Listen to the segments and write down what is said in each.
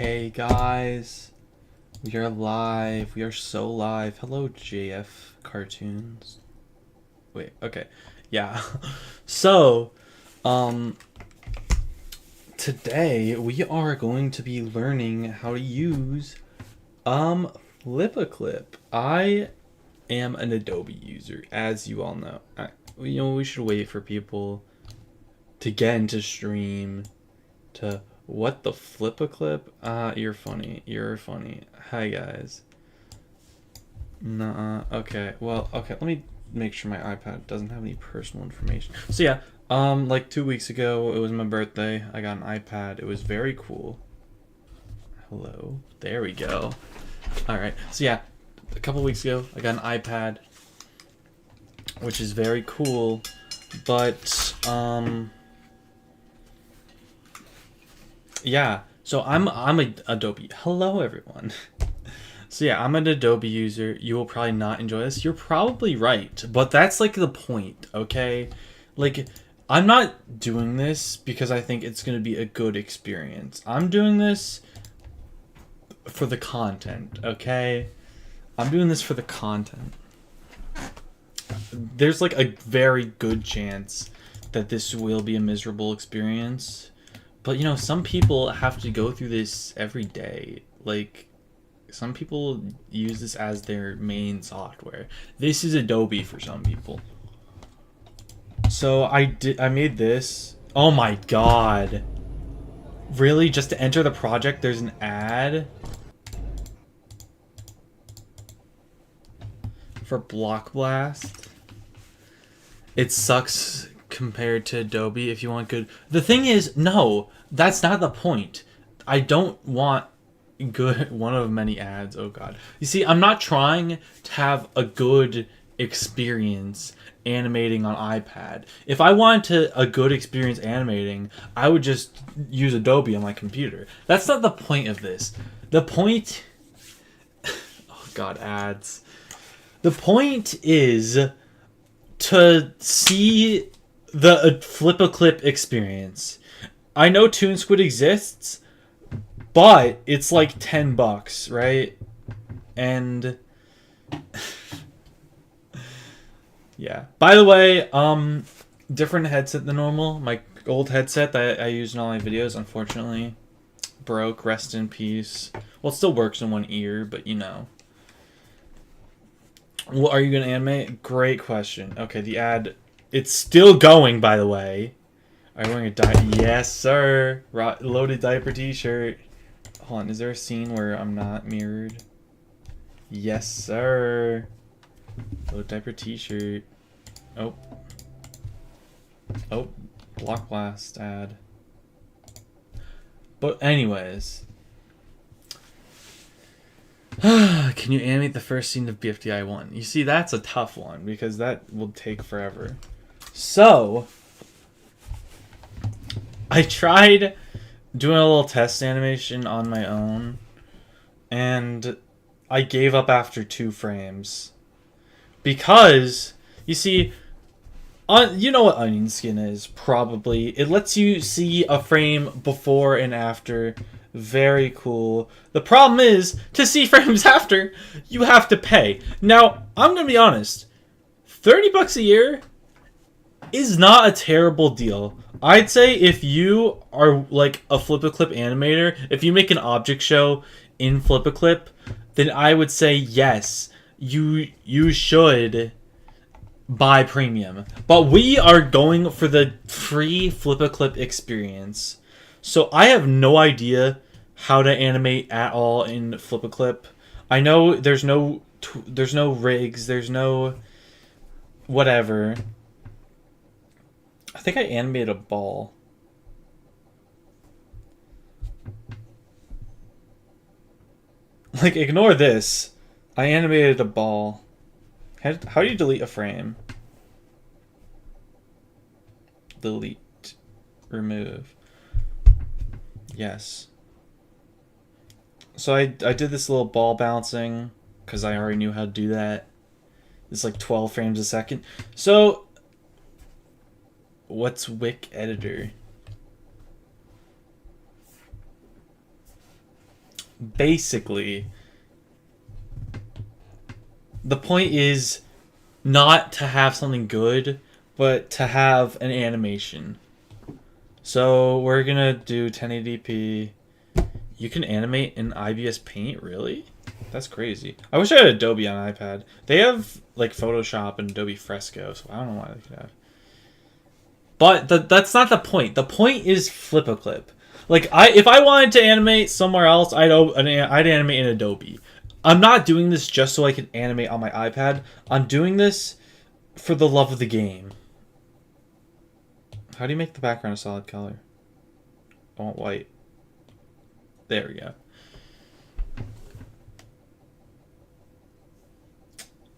Hey guys, we are live. We are so live. Hello, JF Cartoons. Wait, okay. Yeah. So, um, today we are going to be learning how to use, FlipaClip. I am an Adobe user, as you all know. We should wait for people to get into stream to what the FlipaClip? You're funny. You're funny. Hi guys. Nah. Okay. Well. Okay. Let me make sure my iPad doesn't have any personal information. So yeah. Like 2 weeks ago, it was my birthday. I got an iPad. It was very cool. Hello. There we go. All right. So yeah, a couple weeks ago, I got an iPad, which is very cool. But yeah, so I'm a Adobe. Hello everyone. So yeah, I'm an Adobe user. You will probably not enjoy this. You're probably right, but that's like the point, okay? Like I'm not doing this because I think it's going to be a good experience. I'm doing this for the content, okay? I'm doing this for the content. There's like a very good chance that this will be a miserable experience. But, you know, some people have to go through this every day. Like, some people use this as their main software. This is Adobe for some people. So, I made this. Oh my god. Really? Just to enter the project, there's an ad? For Block Blast? It sucks compared to Adobe if you want good. The thing is, no, that's not the point. I don't want good one of many ads. Oh god. You see, I'm not trying to have a good experience animating on iPad. If I wanted a good experience animating, I would just use Adobe on my computer. That's not the point of this. The point oh god, ads. The point is to see the FlipaClip experience. I know ToonSquid exists, but it's like $10, right? And yeah. By the way, different headset than normal. My old headset that I use in all my videos, unfortunately, broke. Rest in peace. Well, it still works in one ear, but you know. What are you gonna animate? Great question. Okay, the ad. It's still going, by the way. Are you wearing a diaper? Yes, sir. Loaded diaper t-shirt. Hold on, is there a scene where I'm not mirrored? Yes, sir. Loaded diaper t-shirt. Oh. Oh, Block Blast ad. But anyways. Can you animate the first scene of BFDI 1? You see, that's a tough one because that will take forever. So, I tried doing a little test animation on my own, and I gave up after 2 frames. Because, you see, you know what onion skin is, probably. It lets you see a frame before and after. Very cool. The problem is, to see frames after, you have to pay. Now, I'm going to be honest. $30 a year is not a terrible deal. I'd say if you are like a FlipaClip animator, if you make an object show in FlipaClip, then I would say yes, you should buy premium. But we are going for the free FlipaClip experience. So I have no idea how to animate at all in FlipaClip. I know there's no rigs, there's no whatever. I think I animated a ball. Like, ignore this. I animated a ball. How do you delete a frame? Delete. Remove. Yes. So I did this little ball bouncing because I already knew how to do that. It's like 12 frames a second. So, what's Wick Editor? basically, the point is not to have something good, but to have an animation. So we're gonna do 1080p. You can animate in IBS Paint, really? That's crazy. I wish I had Adobe on iPad. They have like Photoshop and Adobe Fresco, so I don't know why they could have. But that's not the point. The point is FlipaClip. Like if I wanted to animate somewhere else, I'd animate in Adobe. I'm not doing this just so I can animate on my iPad. I'm doing this for the love of the game. How do you make the background a solid color? I want white. There we go.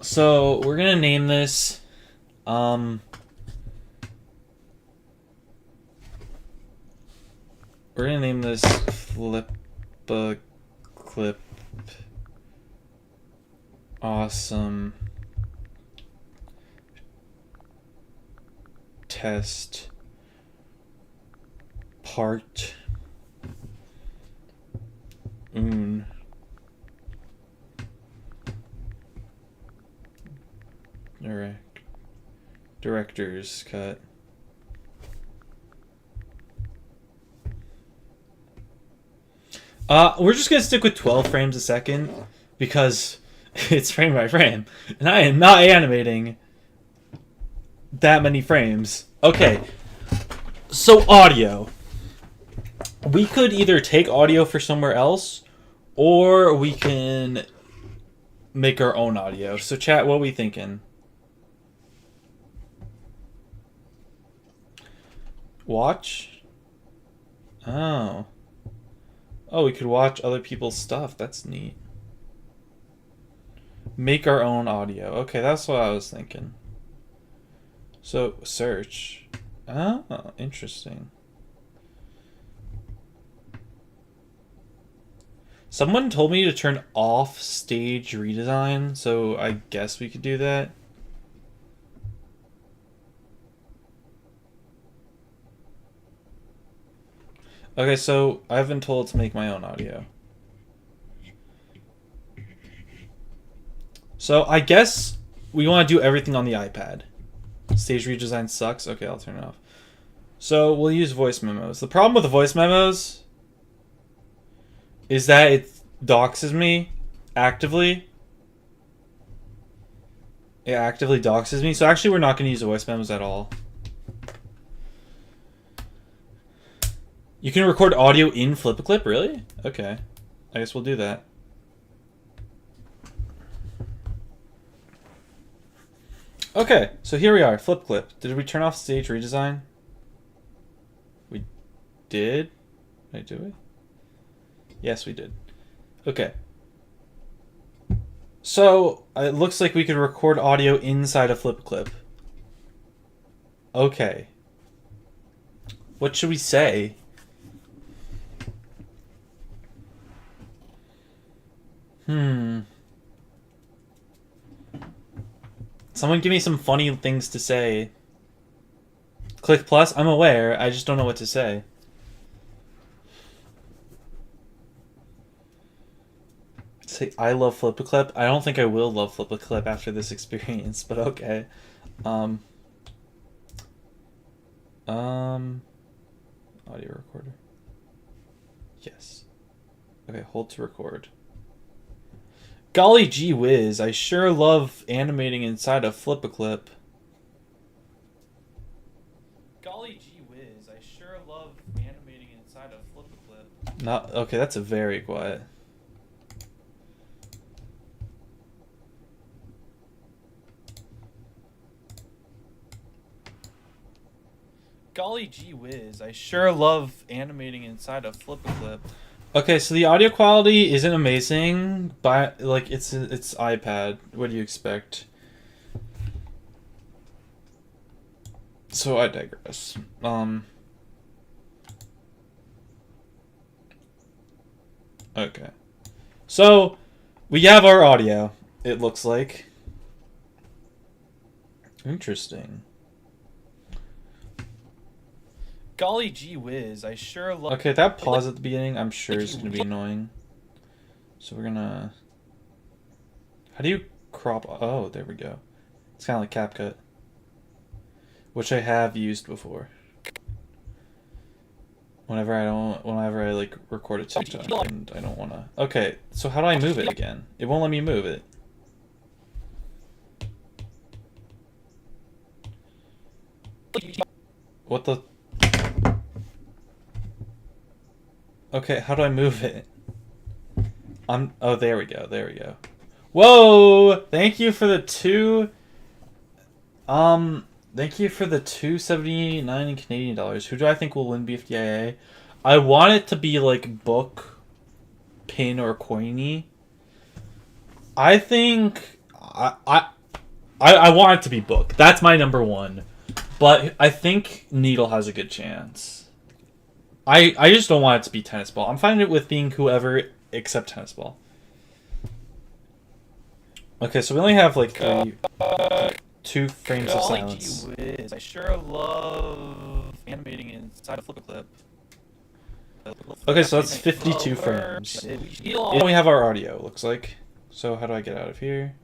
So we're gonna name this we're gonna name this FlipaClip Awesome Test Part Un Director's Cut. We're just gonna stick with 12 frames a second because it's frame by frame, and I am not animating that many frames. Okay, so audio. We could either take audio for somewhere else, or we can make our own audio. So chat, what are we thinking? Watch? Oh. Oh, we could watch other people's stuff. That's neat. Make our own audio. Okay, that's what I was thinking. So, search. Oh, interesting. Someone told me to turn off stage redesign, so I guess we could do that. Okay, so I've been told to make my own audio. So I guess we want to do everything on the iPad. Stage redesign sucks. Okay, I'll turn it off. So we'll use voice memos. The problem with the voice memos is that it doxes me actively. It actively doxes me. So actually we're not going to use the voice memos at all. You can record audio in FlipaClip? Really? Okay. I guess we'll do that. Okay, so here we are, FlipaClip. Did we turn off stage redesign? We did? Wait, did we? Yes, we did. Okay. So, it looks like we could record audio inside of FlipaClip. Okay. What should we say? Someone give me some funny things to say. Click plus? I'm aware. I just don't know what to say. Say I love FlipaClip. I don't think I will love FlipaClip after this experience, but okay. Audio recorder. Yes. Okay, hold to record. Golly gee whiz, I sure love animating inside of FlipaClip. Golly gee whiz, I sure love animating inside of FlipaClip. Not okay, that's a very quiet. Golly gee whiz, I sure love animating inside of FlipaClip. Okay, so the audio quality isn't amazing, but like it's iPad. What do you expect? So I digress. Okay. So we have our audio, it looks like. Interesting. Golly gee whiz, I sure love. Okay, that pause at the beginning, I'm sure is going to be annoying. So we're gonna... How do you crop... Oh, there we go. It's kind of like CapCut, which I have used before. Whenever I like record a TikTok and I don't wanna... Okay, so how do I move it again? It won't let me move it. What the... Okay, how do I move it? Oh, there we go, there we go. Whoa! Thank you for the two... Thank you for the $2.79 in Canadian dollars. Who do I think will win BFDIA? I want it to be like book, pin, or coiny. I think I want it to be book. That's my number one. But I think Needle has a good chance. I just don't want it to be tennis ball. I'm fine with being whoever except tennis ball. Okay, so we only have like 2 frames of silence. I sure love animating inside of FlipaClip. Okay, so that's 52 frames. And we have our audio, looks like. So how do I get out of here?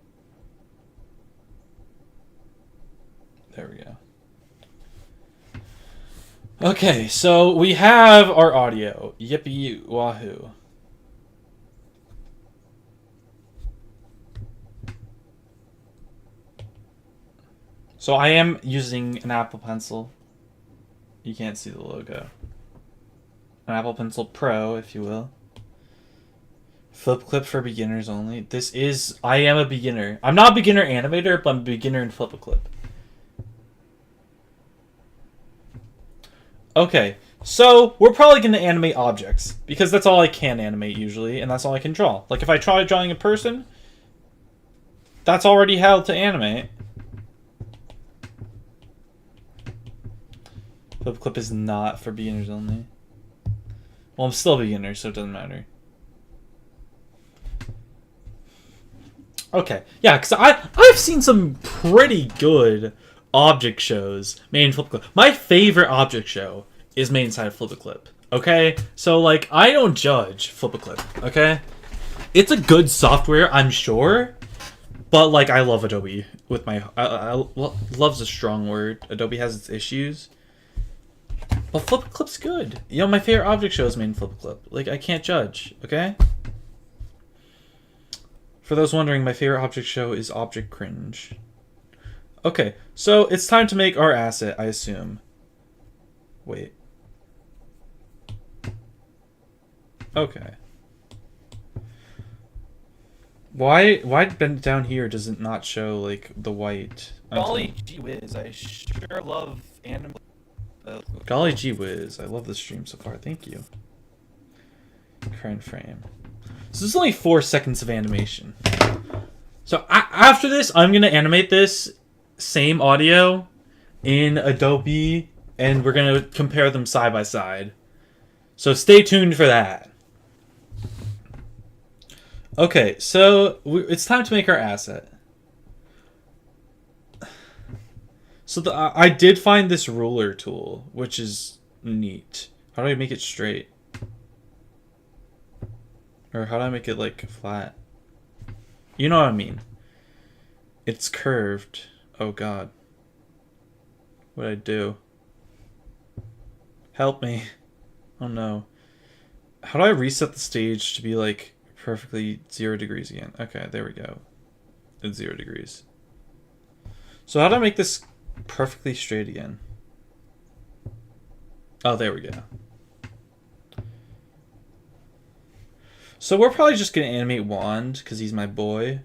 There we go. Okay, so we have our audio. Yippee wahoo. So I am using an Apple Pencil. You can't see the logo. An Apple Pencil Pro, if you will. FlipaClip for beginners only. I am a beginner. I'm not a beginner animator, but I'm a beginner in FlipaClip. Okay, so we're probably going to animate objects, because that's all I can animate usually, and that's all I can draw. Like if I try drawing a person, that's already how to animate. FlipaClip is not for beginners only. Well, I'm still a beginner, so it doesn't matter. Okay, yeah, because I've seen some pretty good object shows made in FlipaClip. My favorite object show is made inside of FlipaClip. Okay, so like I don't judge FlipaClip. Okay, it's a good software, I'm sure, but like I love Adobe with my love's a strong word. Adobe has its issues, but FlipaClip's good. You know, my favorite object show is made in FlipaClip. Like I can't judge. Okay. For those wondering, my favorite object show is Object Cringe. Okay, so it's time to make our asset, I assume. Wait. Okay. Why down here does it not show like the white? Golly gee whiz, I sure love anime. Golly gee whiz, I love the stream so far. Thank you. Current frame. So this is only 4 seconds of animation. So after this, I'm gonna animate this same audio in Adobe, and we're gonna compare them side by side. So stay tuned for that. Okay, so it's time to make our asset. So I did find this ruler tool, which is neat. How do I make it straight? Or how do I make it like flat? You know what I mean. It's curved. Oh god. What'd I do? Help me. Oh no. How do I reset the stage to be like perfectly 0 degrees again? Okay, there we go. It's 0 degrees. So how do I make this perfectly straight again? Oh, there we go. So we're probably just going to animate Wand, because he's my boy.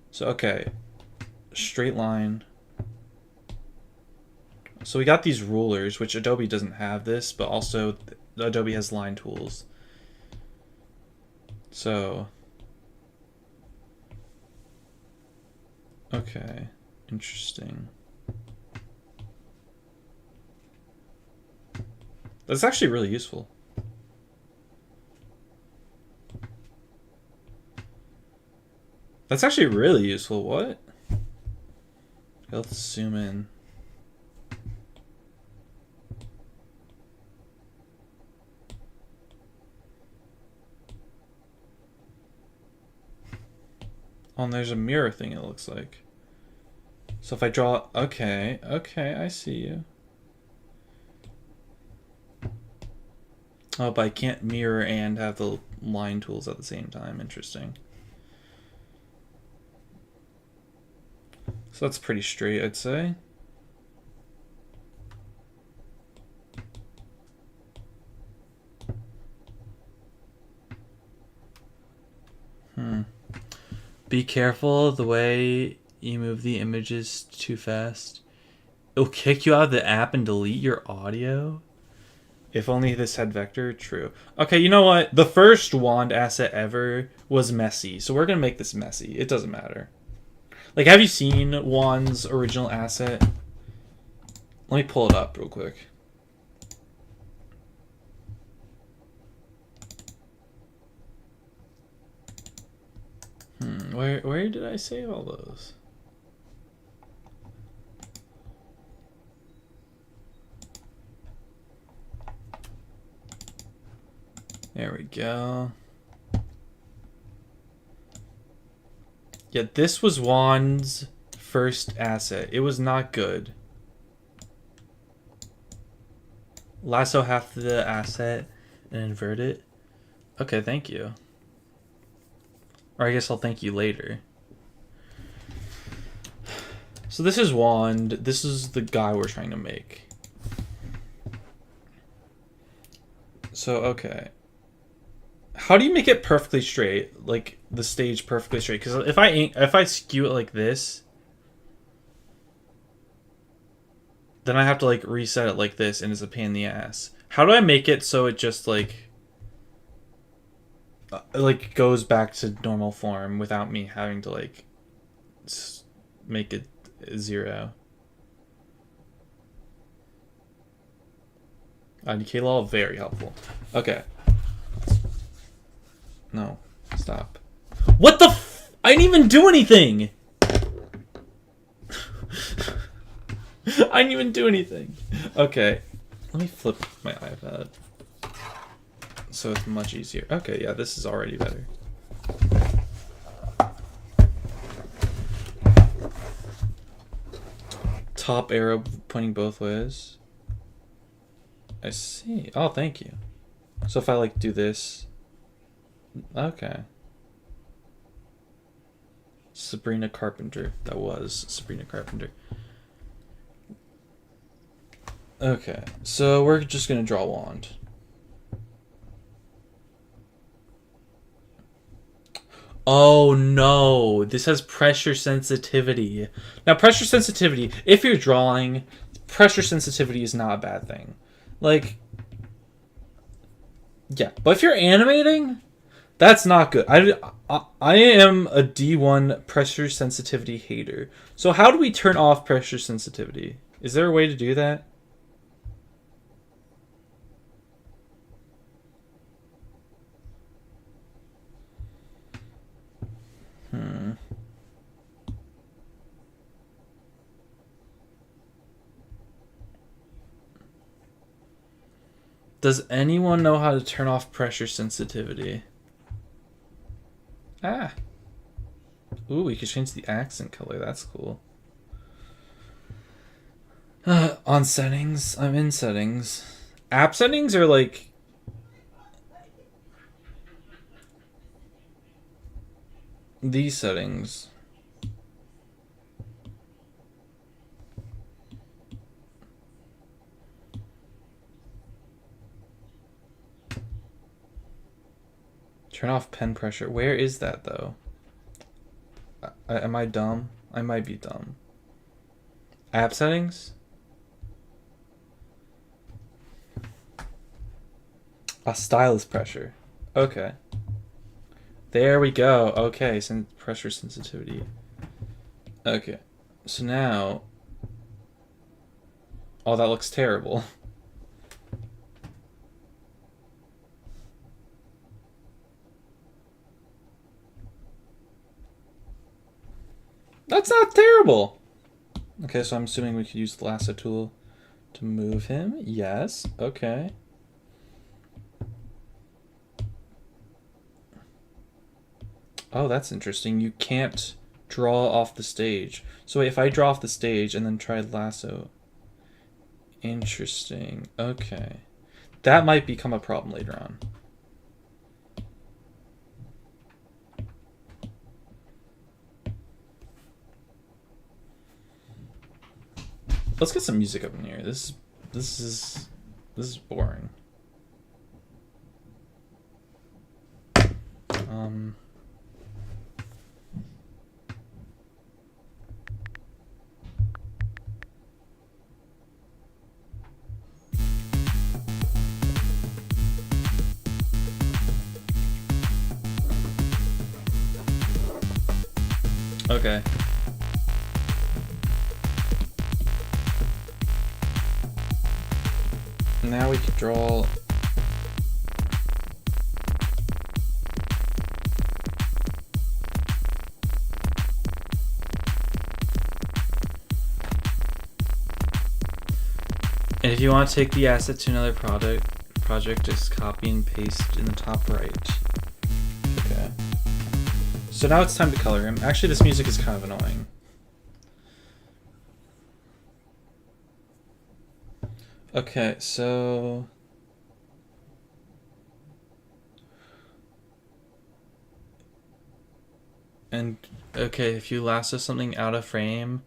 So, okay. Straight line. So we got these rulers, which Adobe doesn't have this, but also Adobe has line tools. So... Okay. Interesting. That's actually really useful. That's actually really useful. What? Let's zoom in. Oh, and there's a mirror thing, it looks like. So if I draw... Okay, I see you. Oh, but I can't mirror and have the line tools at the same time. Interesting. So that's pretty straight, I'd say. Be careful of the way you move the images too fast. It'll kick you out of the app and delete your audio. If only this had vector. True. Okay, you know what? The first wand asset ever was messy, so we're gonna make this messy. It doesn't matter. Like, have you seen Wand's original asset? Let me pull it up real quick. Where did I save all those? There we go. Yeah, this was Wand's first asset. It was not good. Lasso half the asset and invert it. Okay, thank you. Or I guess I'll thank you later. So this is Wand. This is the guy we're trying to make. So, okay. How do you make it perfectly straight? Like, the stage perfectly straight? Because if I skew it like this, then I have to, like, reset it like this, and it's a pain in the ass. How do I make it so it just, like goes back to normal form without me having to, like, make it 0? IDK law, very helpful. Okay. No. Stop. What the f- I didn't even do anything! I didn't even do anything. Okay. Let me flip my iPad. So it's much easier. Okay, yeah, this is already better. Top arrow pointing both ways. I see. Oh, thank you. So if I, like, do this... Okay. Sabrina Carpenter. That was Sabrina Carpenter. Okay, so we're just gonna draw a wand. Oh no, this has pressure sensitivity. Now, pressure sensitivity, if you're drawing, pressure sensitivity is not a bad thing. Like, yeah, but if you're animating, that's not good. I am a D1 pressure sensitivity hater. So how do we turn off pressure sensitivity? Is there a way to do that? Does anyone know how to turn off pressure sensitivity? Ah. Ooh, we could change the accent color. That's cool. On settings. I'm in settings. App settings are like... these settings. Turn off pen pressure. Where is that, though? Am I dumb? I might be dumb. App settings? Stylus pressure. Okay. There we go. Okay, pressure sensitivity. Okay. So now... oh, that looks terrible. That's not terrible. Okay, so I'm assuming we could use the lasso tool to move him. Yes. Okay. Oh, that's interesting. You can't draw off the stage. So wait, if I draw off the stage and then try lasso. Interesting. Okay. That might become a problem later on. Let's get some music up in here. This is boring. Okay. Now we can draw. And if you want to take the asset to another project, just copy and paste in the top right. Okay. So now it's time to color him. Actually, this music is kind of annoying. Okay, so... And, okay, if you lasso something out of frame...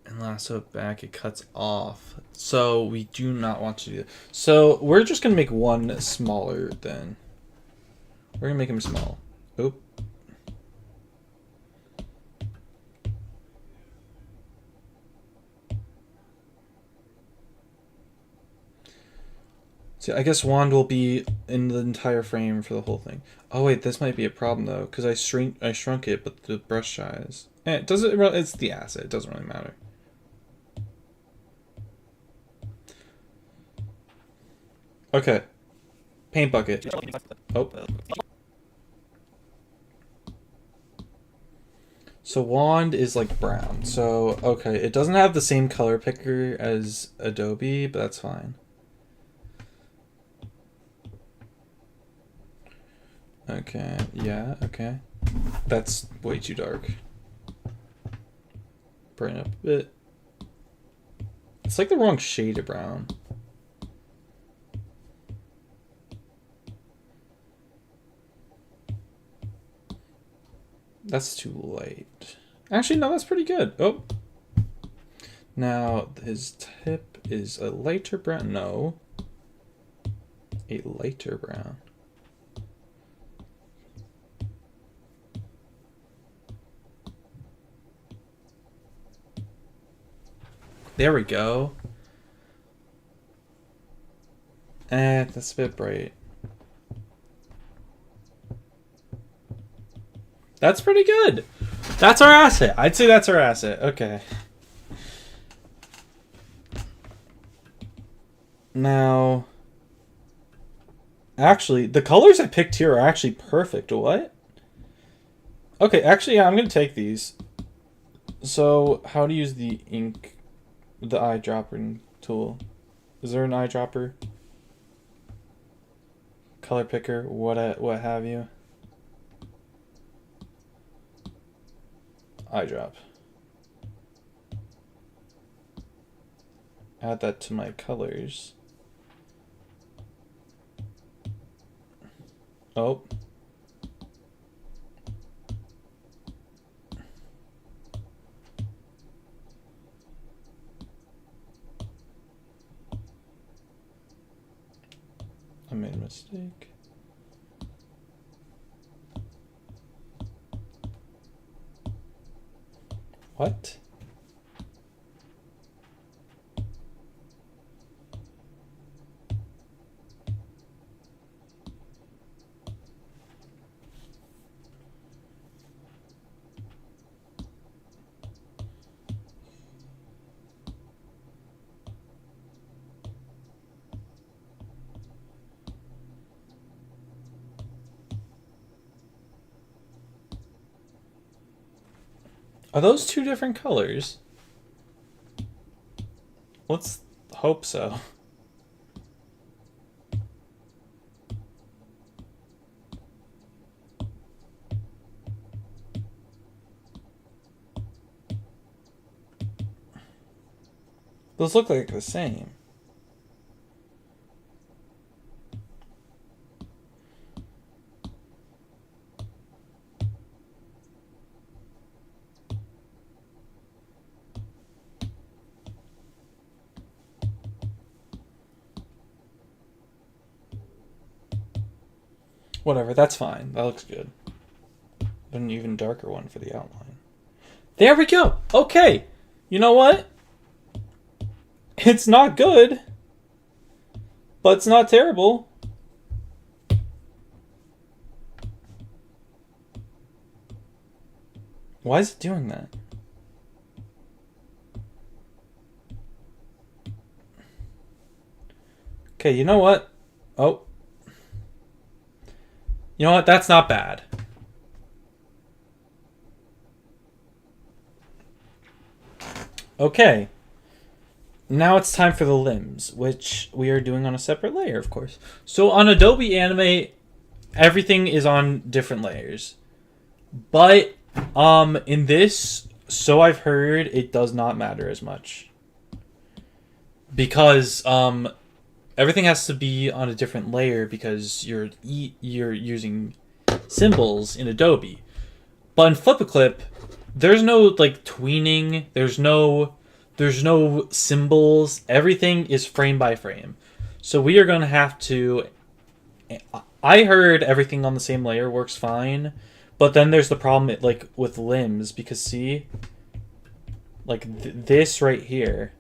and lasso it back, it cuts off. So we do not want to do that. So we're just going to make one smaller then. We're going to make him small. Oop. See, I guess wand will be in the entire frame for the whole thing. Oh wait, this might be a problem though, because I shrunk it, but the brush size. It doesn't. It's the asset. It doesn't really matter. Okay. Paint bucket. Oh. So wand is like brown. So okay, it doesn't have the same color picker as Adobe, but that's fine. Okay, yeah, okay. That's way too dark. Brighten up a bit. It's like the wrong shade of brown. That's too light. Actually, no, that's pretty good. Oh. Now, his tip is a lighter brown. No. A lighter brown. There we go. That's a bit bright. That's pretty good. That's our asset. I'd say that's our asset. Okay. Now, actually, the colors I picked here are actually perfect. What? Okay, actually, yeah, I'm going to take these. So, how to use the ink, the eyedropper tool. Is there an eyedropper? Color picker, what have you? Eyedrop. Add that to my colors. Oh. I made a mistake. What? Are those two different colors? Let's hope so. Those look like the same. Whatever, that's fine. That looks good. But an even darker one for the outline. There we go. Okay. You know what? It's not good, but it's not terrible. Why is it doing that? Okay, you know what? Oh. You know what? That's not bad. Okay. Now it's time for the limbs, which we are doing on a separate layer, of course. So on Adobe Animate, everything is on different layers. But in this, so I've heard, it does not matter as much. Because everything has to be on a different layer because you're using symbols in Adobe. But in FlipaClip, there's no like tweening, there's no symbols. Everything is frame by frame. So we are going to have to I heard everything on the same layer works fine, but then there's the problem like with limbs because see like this right here.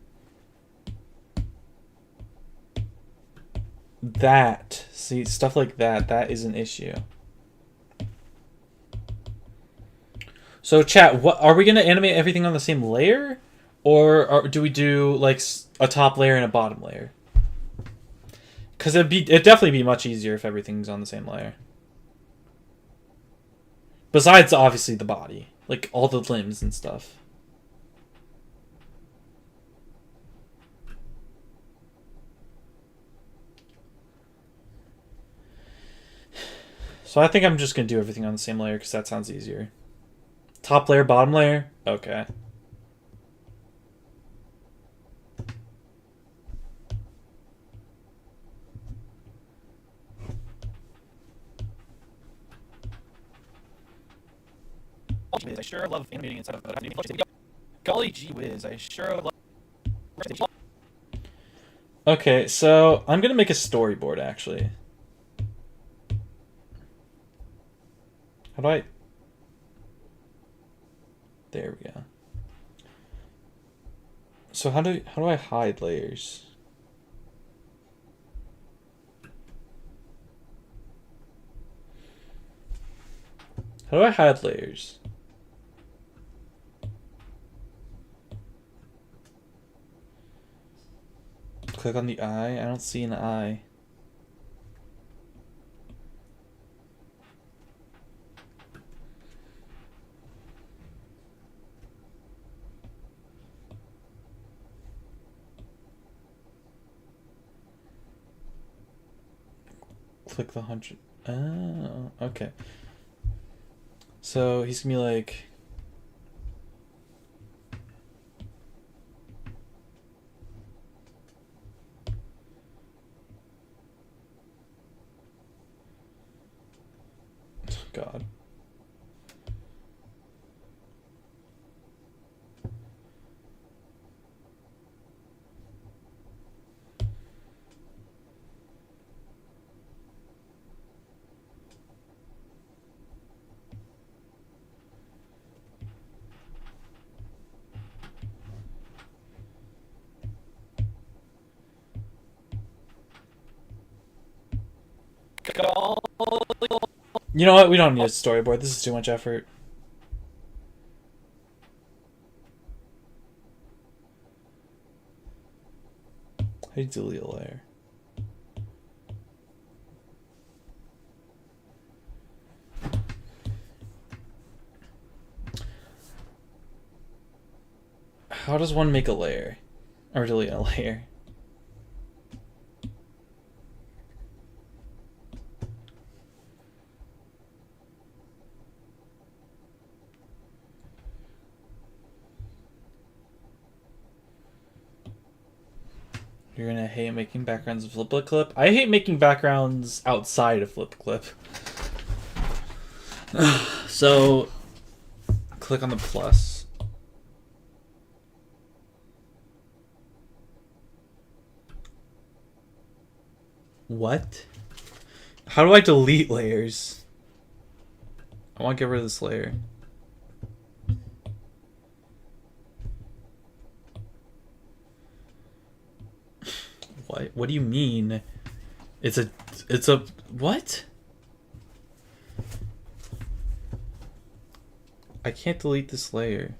That, see, stuff like that is an issue. So chat, what are we going to animate everything on the same layer? Or do we do like a top layer and a bottom layer? Because it'd definitely be much easier if everything's on the same layer. Besides, obviously, the body. Like, all the limbs and stuff. So I think I'm just going to do everything on the same layer because that sounds easier. Top layer, bottom layer? Okay. I sure love animating and stuff, but I'm golly gee whiz, I sure love. Okay, so I'm going to make a storyboard, actually. How do I... There we go. So how do I hide layers? How do I hide layers? Click on the eye. I don't see an eye. Click the 100. Oh, okay. So he's gonna be like... God. You know what? We don't need a storyboard. This is too much effort. How do you delete a layer? How does one make a layer? Or delete a layer? You're gonna hate making backgrounds of FlipaClip. I hate making backgrounds outside of FlipaClip. So, click on the plus. What? How do I delete layers? I want to get rid of this layer. What? What do you mean? It's a what? I can't delete this layer.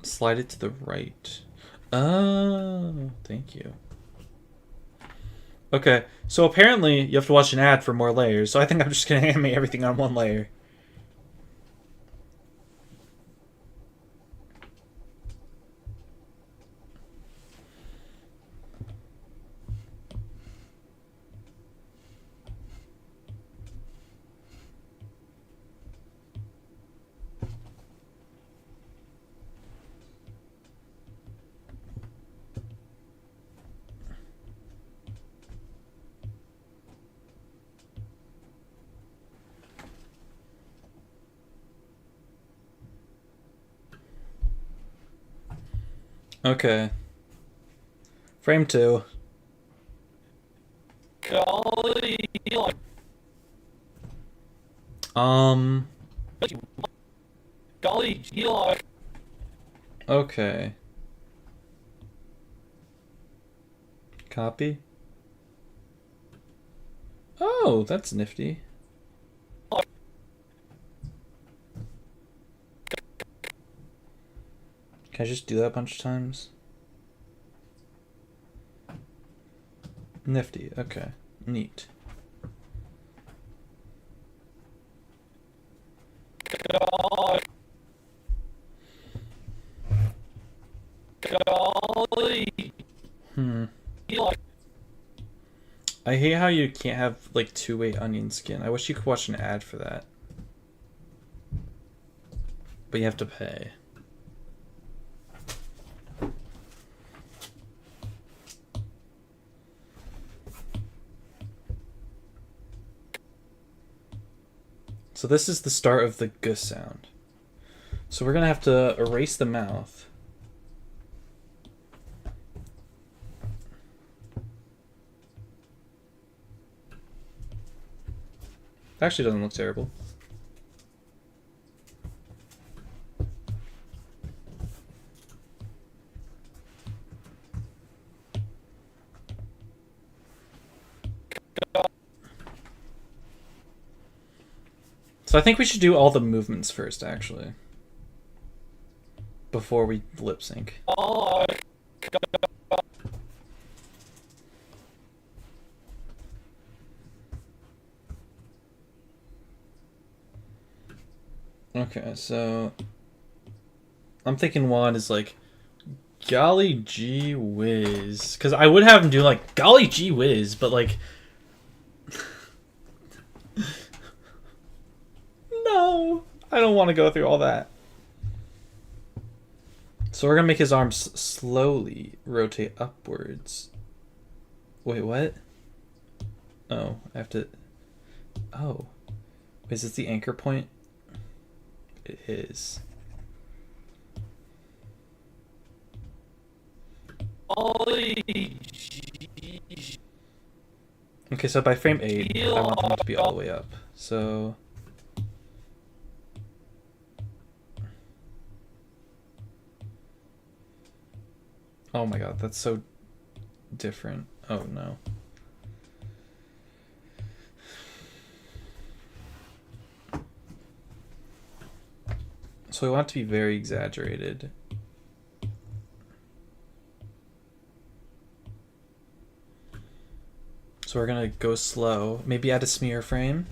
Slide it to the right. Oh, thank you. Okay, so apparently you have to watch an ad for more layers, so I think I'm just gonna animate everything on one layer. Okay. Frame 2. Golly, Um. golly, Okay. Copy. Oh, that's nifty. Can I just do that a bunch of times? Nifty. Okay. Neat. golly. I hate how you can't have like two-way onion skin. I wish you could watch an ad for that. But you have to pay. So this is the start of the g sound. So we're gonna have to erase the mouth. It actually doesn't look terrible. So I think we should do all the movements first, actually. Before we lip sync. Okay, so I'm thinking one is like golly gee whiz. Because I would have him do like golly gee whiz, but like no, I don't want to go through all that. So we're gonna make his arms slowly rotate upwards. Wait, what? Oh, I have to. Oh, is this the anchor point? It is. Okay, so by frame 8, I want them to be all the way up. So. Oh my god, that's so different. Oh no. So we want it to be very exaggerated. So we're gonna go slow. Maybe add a smear frame.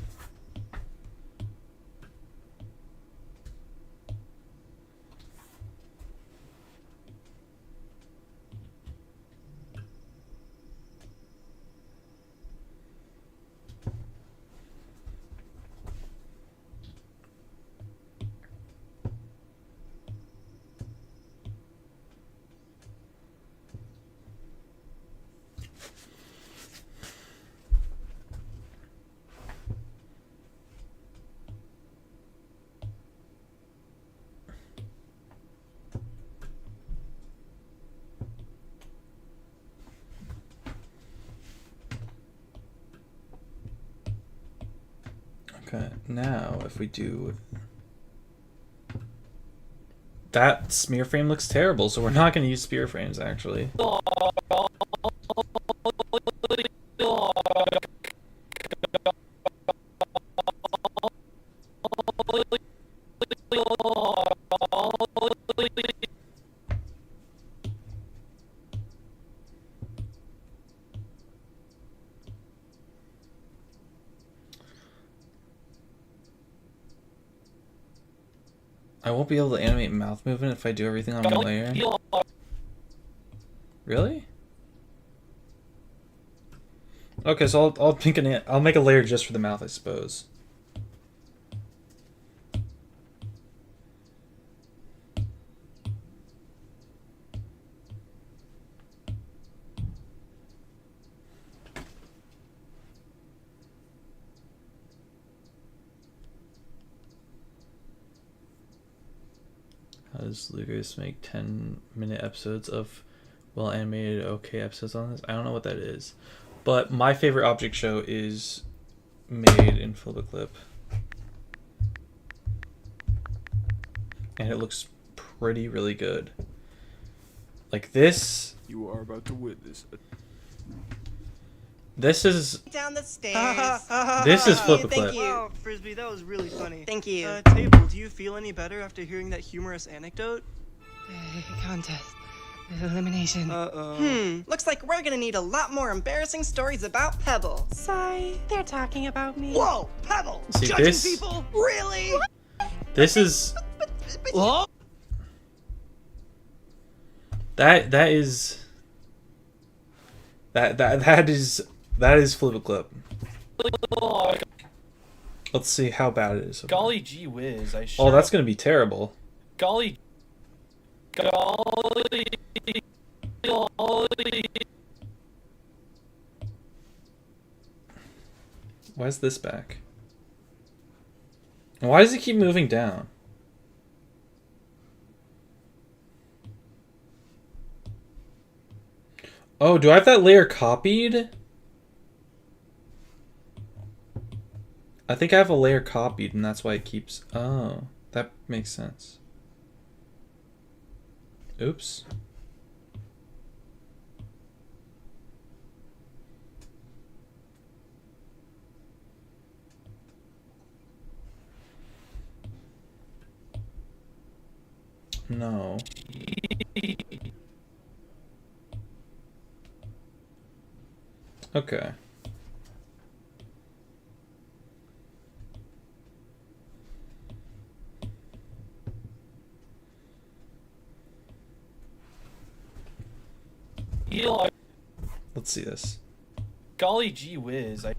now if we do... That smear frame looks terrible, so we're not going to use spear frames, actually. I won't be able to animate mouth movement if I do everything on one layer. Really? Okay, so I'll make a layer just for the mouth, I suppose. How does Lucas make 10-minute episodes of well animated okay episodes on this? I don't know what that is. But my favorite object show is made in FlipaClip. And it looks really good. Like this. You are about to witness a... This is... Down the stairs. This is Thank FlipaClip. you. Wow, Frisbee, that was really funny. Thank you. Table, do you feel any better after hearing that humorous anecdote? Contest. Elimination. Uh-oh. Looks like we're gonna need a lot more embarrassing stories about Pebble. Sorry, they're talking about me. Whoa, Pebble! See, Judging this- people? Really? This is... What? That is FlipaClip. Let's see how bad it is. Golly gee whiz, I sure... Oh, that's gonna be terrible. Golly... Why is this back? And why does it keep moving down? Oh, do I have that layer copied? I think I have a layer copied and that's why it keeps... Oh, that makes sense. Oops. No. Okay. Let's see this. Golly gee whiz, I...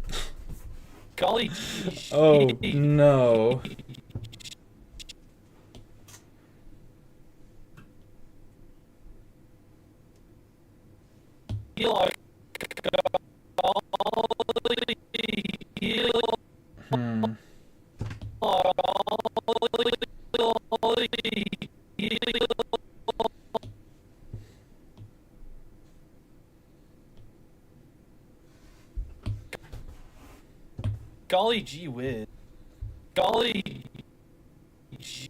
Golly gee... Oh, no. Hmm. Golly gee whiz. Golly gee...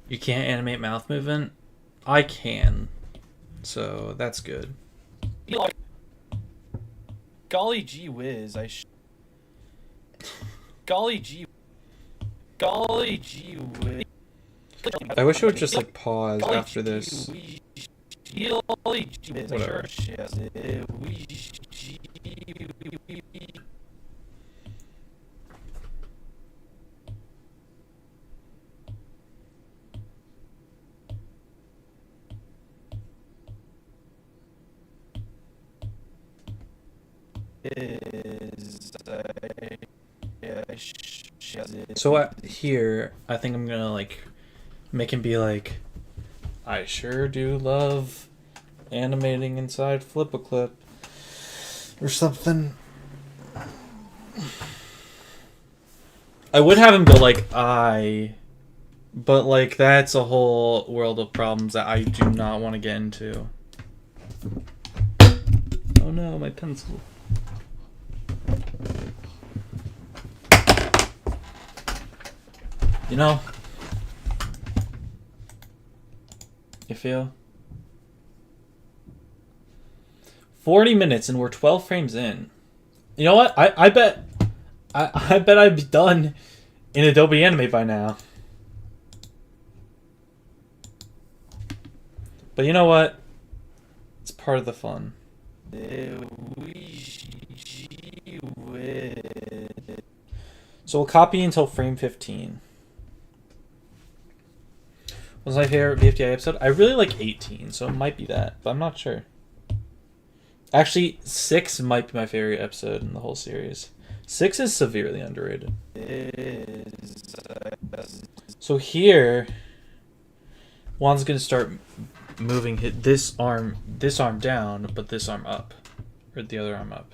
You can't animate mouth movement? I can. So that's good. Golly gee whiz, I Golly gee... Golly gee whiz. I wish it would just like pause after this. Golly gee whiz, I Whatever. sure So here, I think I'm gonna like make him be like, I sure do love animating inside FlipaClip. or something. I would have him go like but like that's a whole world of problems that I do not want to get into. Oh no, my pencil. You know, you feel 40 minutes and we're 12 frames in. You know what? I bet I bet I'd be done in Adobe Animate by now. But you know what? It's part of the fun. So we'll copy until frame 15. Was my favorite BFDI episode? I really like 18, so it might be that, but I'm not sure. Actually, 6 might be my favorite episode in the whole series. 6 is severely underrated. So here, Juan's gonna start moving this arm down, but this arm up, or the other arm up.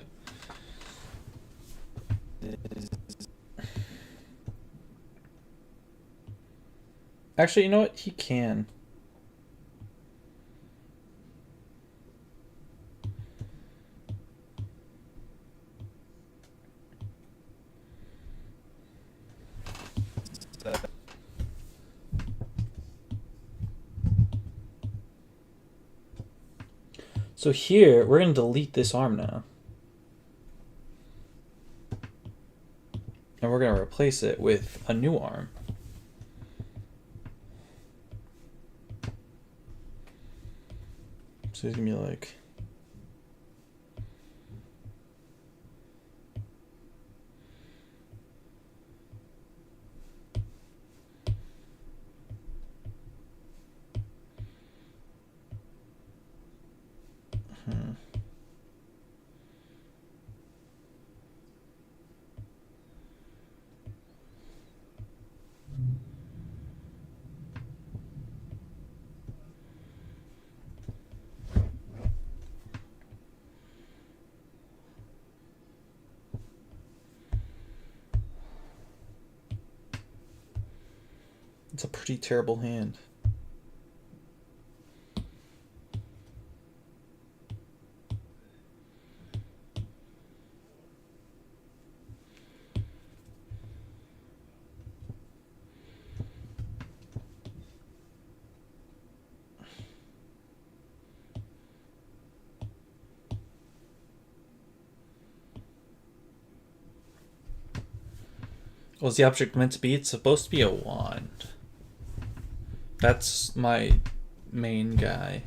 Actually, you know what? He can. So here, we're going to delete this arm now. And we're going to replace it with a new arm. So it's going to be like... It's a pretty terrible hand. What's the object meant to be? It's supposed to be a wand. That's my main guy.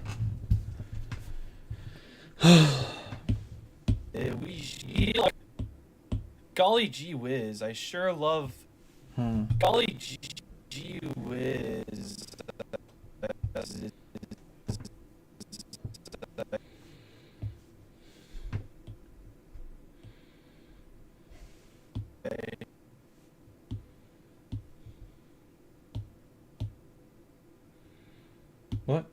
Golly gee whiz, I sure love. Golly gee whiz. What?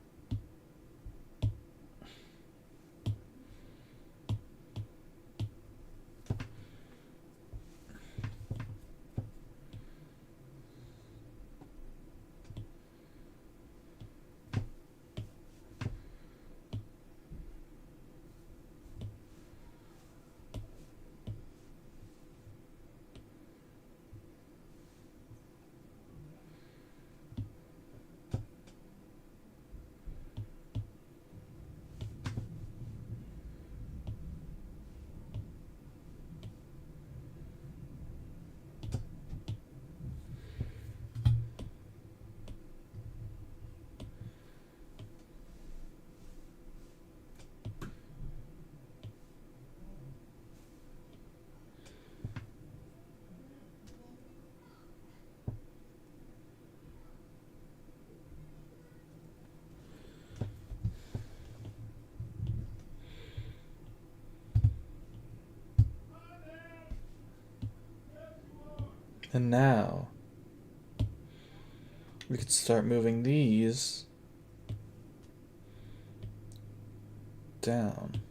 And now we could start moving these down.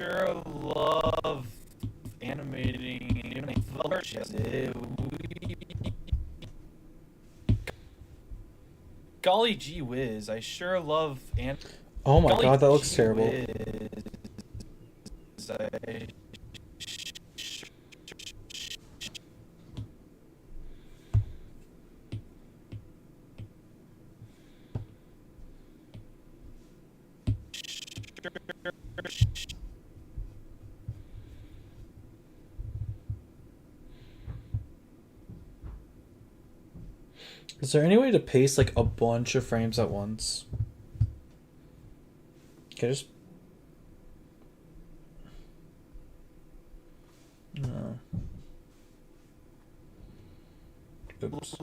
sure love animating and even a merch. Yes, golly gee whiz, I sure love Oh my golly god, that looks gee terrible. whiz, I Is there any way to paste like a bunch of frames at once? Can I just... No. Oops.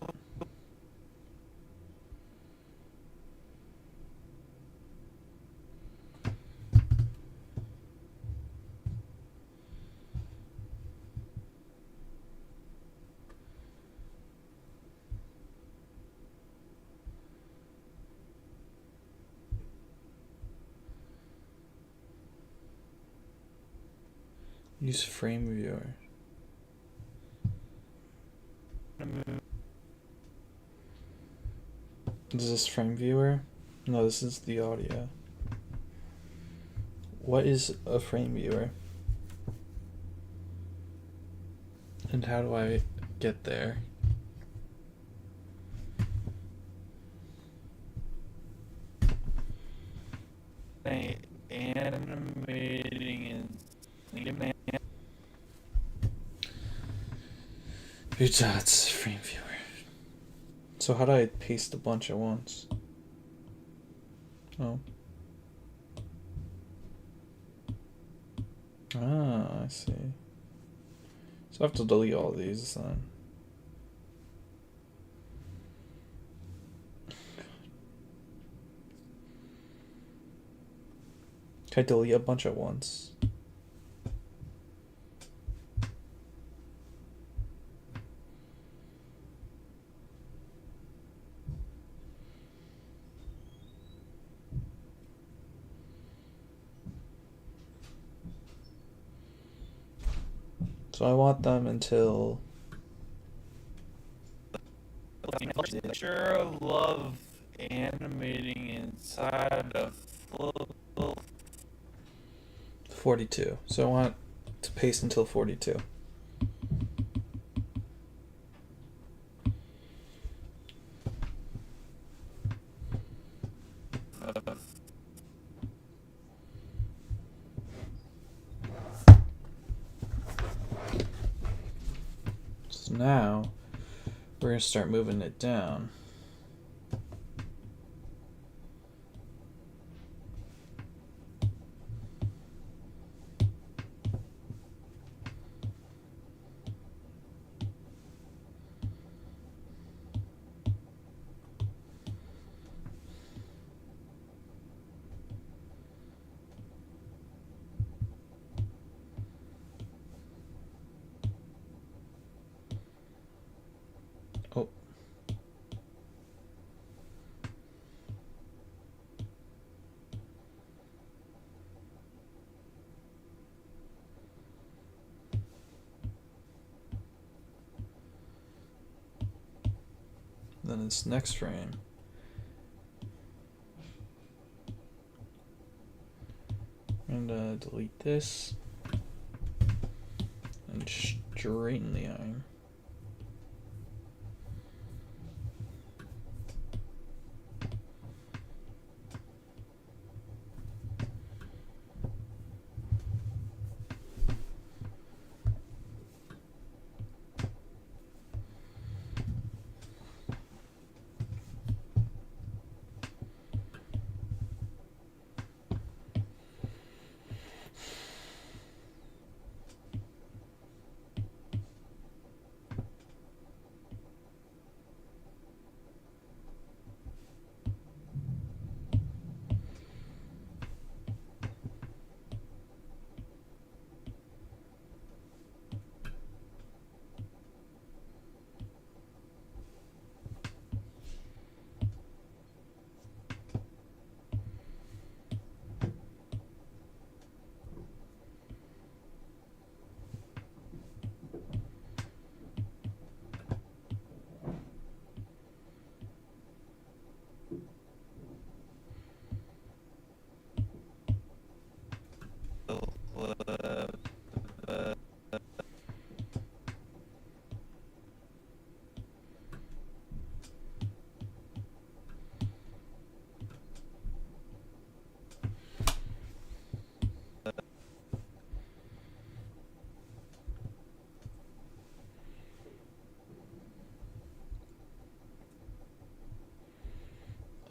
Use frame viewer. Is this frame viewer? No, this is the audio. What is a frame viewer? And how do I get there? animating and View dots, frame viewer. So how do I paste a bunch at once? Oh. Ah, I see. So I have to delete all of these then. Can I delete a bunch at once? So I want them until... I sure love animating inside of 42. So I want to paste until 42. So now we're going to start moving it down. Oh. Then this next frame. And delete this. And straighten the iron.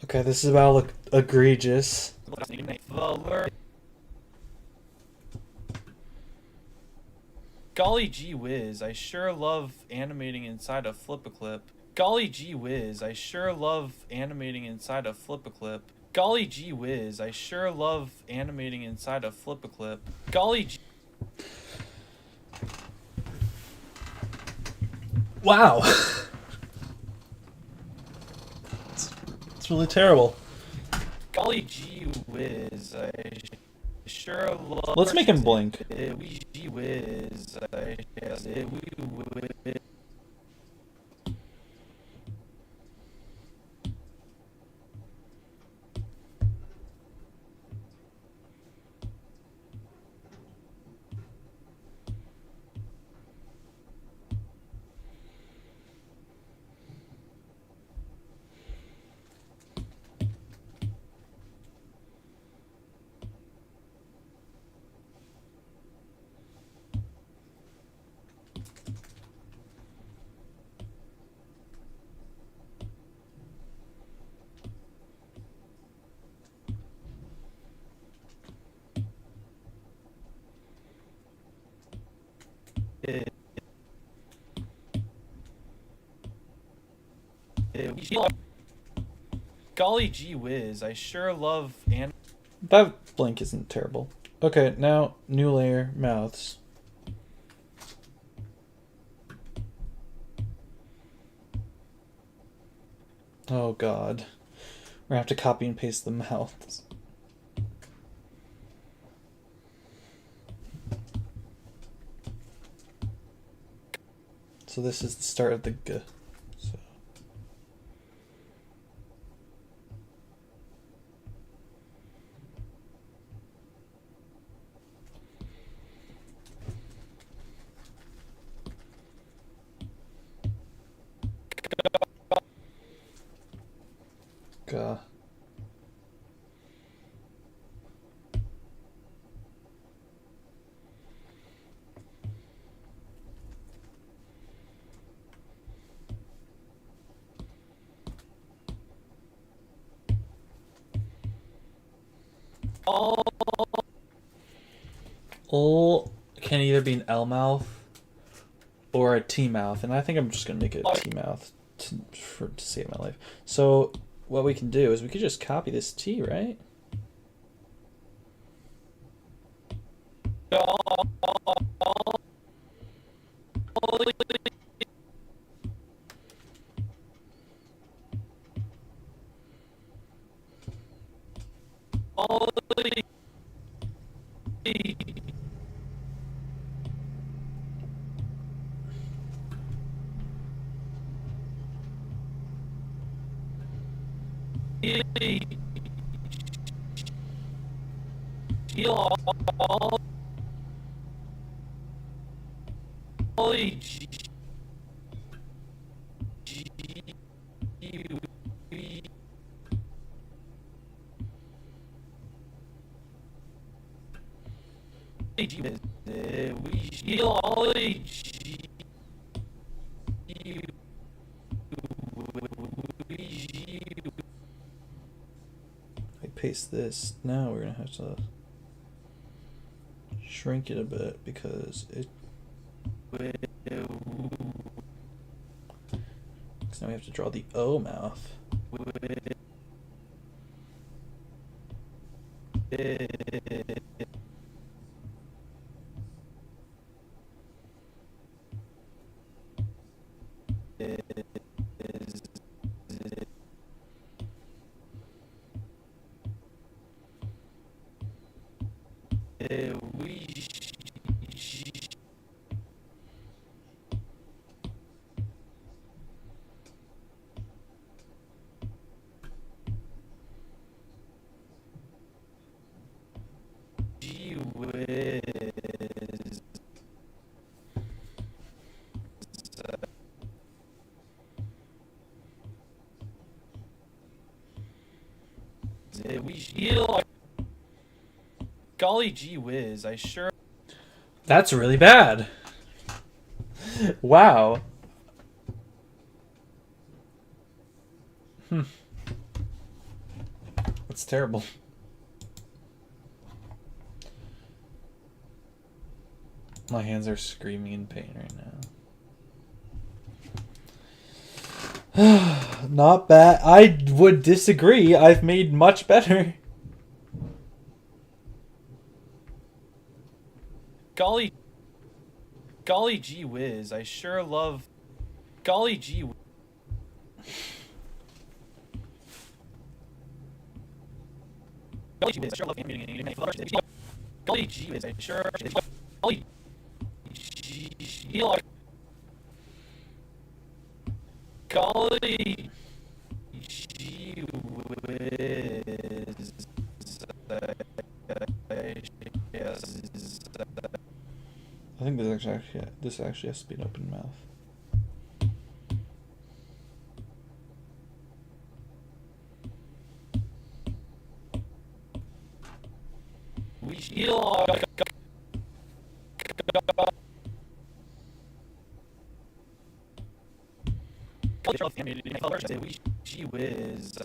Okay, this is about to look egregious. Golly gee whiz, I sure love animating inside of FlipaClip. Golly gee whiz, I sure love animating inside of FlipaClip. Golly gee whiz, I sure love animating inside of FlipaClip. Golly gee. Wow. It's really terrible. Golly gee whiz, I sure love. Let's make him blink. Gee whiz, I Golly gee whiz, I sure love That blink isn't terrible. Okay, now new layer, mouths. Oh god. We're gonna have to copy and paste the mouths. So this is the start of the G. So. G. L can either be an L mouth or a T mouth, and I think I'm just gonna make it a T mouth to save my life. So what we can do is we could just copy this T, right? I paste this. Now we're gonna have to shrink it a bit because it. Because now we have to draw the O mouth. Golly gee whiz, I sure. That's really bad. Wow. That's terrible. My hands are screaming in pain right now. Not bad. I would disagree. I've made much better. Golly gee whiz, I sure love... Golly gee whiz. Golly gee whiz, I sure love animating and Golly gee whiz, I sure... Golly gee... Golly gee whiz... I think this actually has to be an open mouth. We feel gee whiz.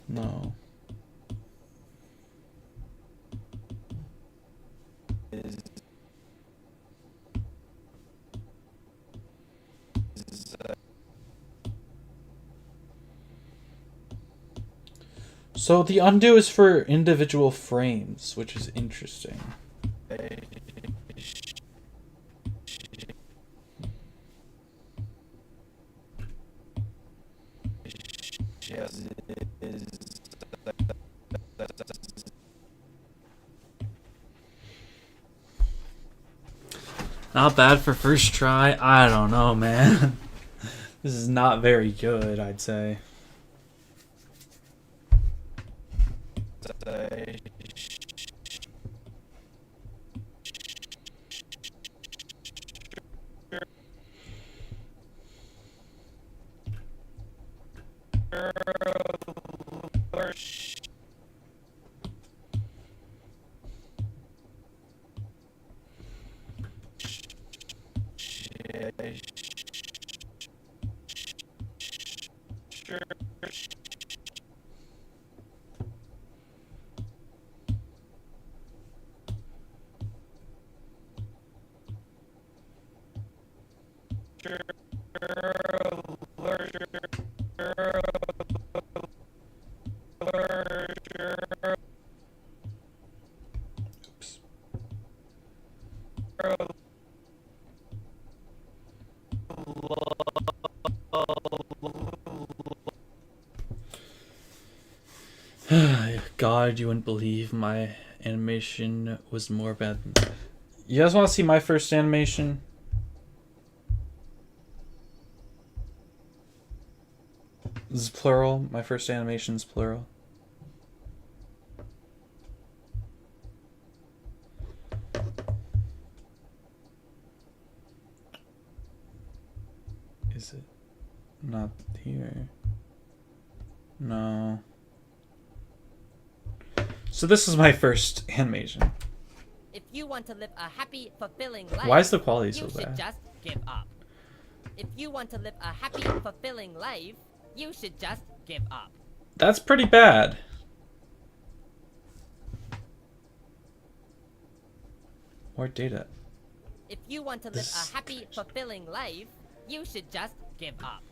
No. So the undo is for individual frames, which is interesting. Not bad for first try. I don't know, man. This is not very good, I'd say. God, you wouldn't believe my animation was more bad than... You guys want to see my first animation? This is plural. My first animation is plural. Is it not here? No. So this is my first animation. If you want to live a happy, fulfilling life, Why is the quality so you should bad? just give up. If you want to live a happy, fulfilling life, you should just give up. That's pretty bad. More data. If you want to live a happy, fulfilling life, you should just give up.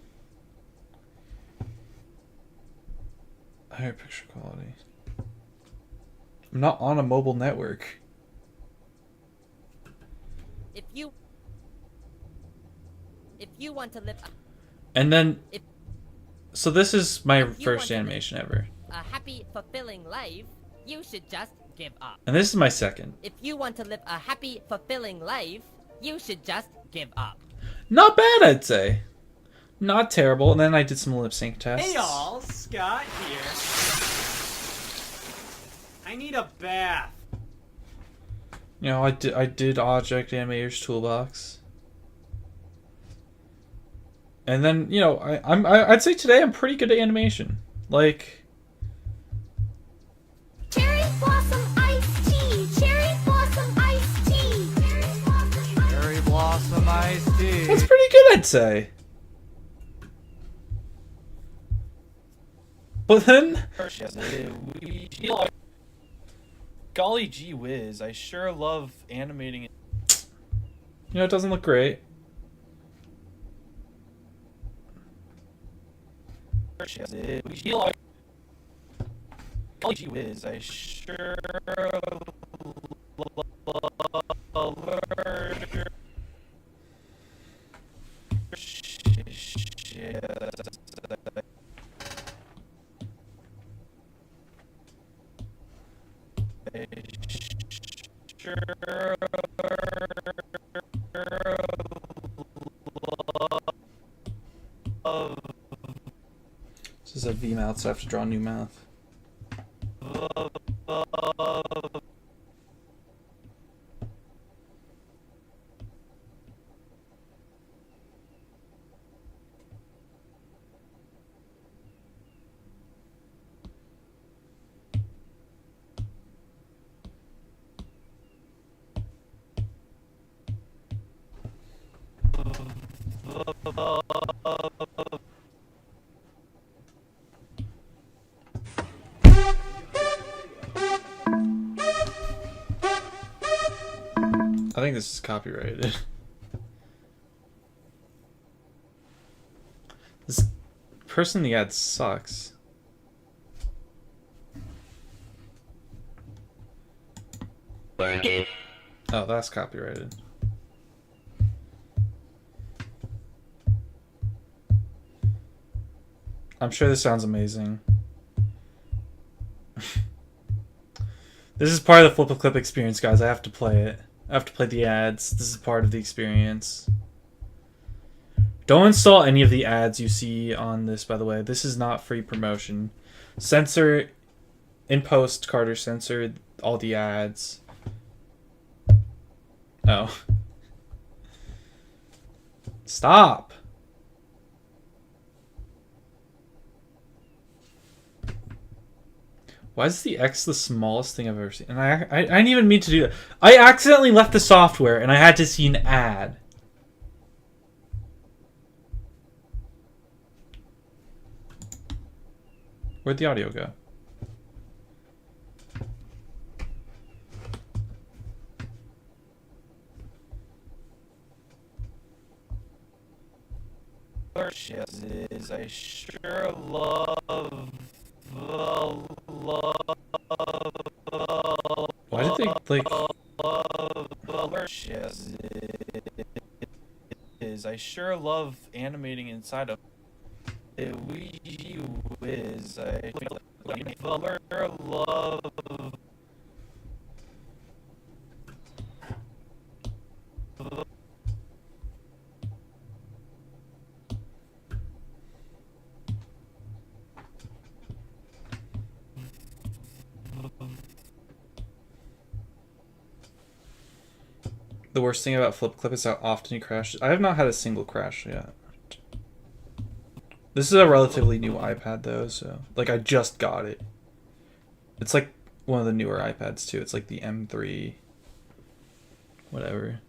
Higher picture quality. I'm not on a mobile network. If you want to live And then... If- So this is my If you want first to live- animation ever. a happy, fulfilling life, you should just give up. And this is my second. If you want to live a happy, fulfilling life, you should just give up. Not bad, I'd say. Not terrible. And then I did some lip sync tests. Hey y'all, Scott here. I need a bath. You know, I did Object Animator's Toolbox. And then, you know, I'd say today I'm pretty good at animation. Like... Cherry blossom iced tea. Cherry blossom iced can't say. But then, Golly gee whiz, I sure love animating. you know, it doesn't look great. Golly gee whiz, I sure This is a V mouth, so I have to draw a new mouth. I think this is copyrighted. This person in the ad sucks. Oh, that's copyrighted. I'm sure this sounds amazing. This is part of the FlipaClip experience, guys. I have to play it. I have to play the ads. This is part of the experience. Don't install any of the ads you see on this, by the way. This is not free promotion. Censor, in post, Carter, censor all the ads. Oh. Stop. Why is the X the smallest thing I've ever seen? And I didn't even mean to do that. I accidentally left the software and I had to see an ad. Where'd the audio go? I sure love. Why did they like? I sure love animating inside of Whiz. I love. The worst thing about FlipaClip is how often he crashes. I have not had a single crash yet. This is a relatively new iPad though, so like I just got it. It's like one of the newer iPads too. It's like the M3 whatever.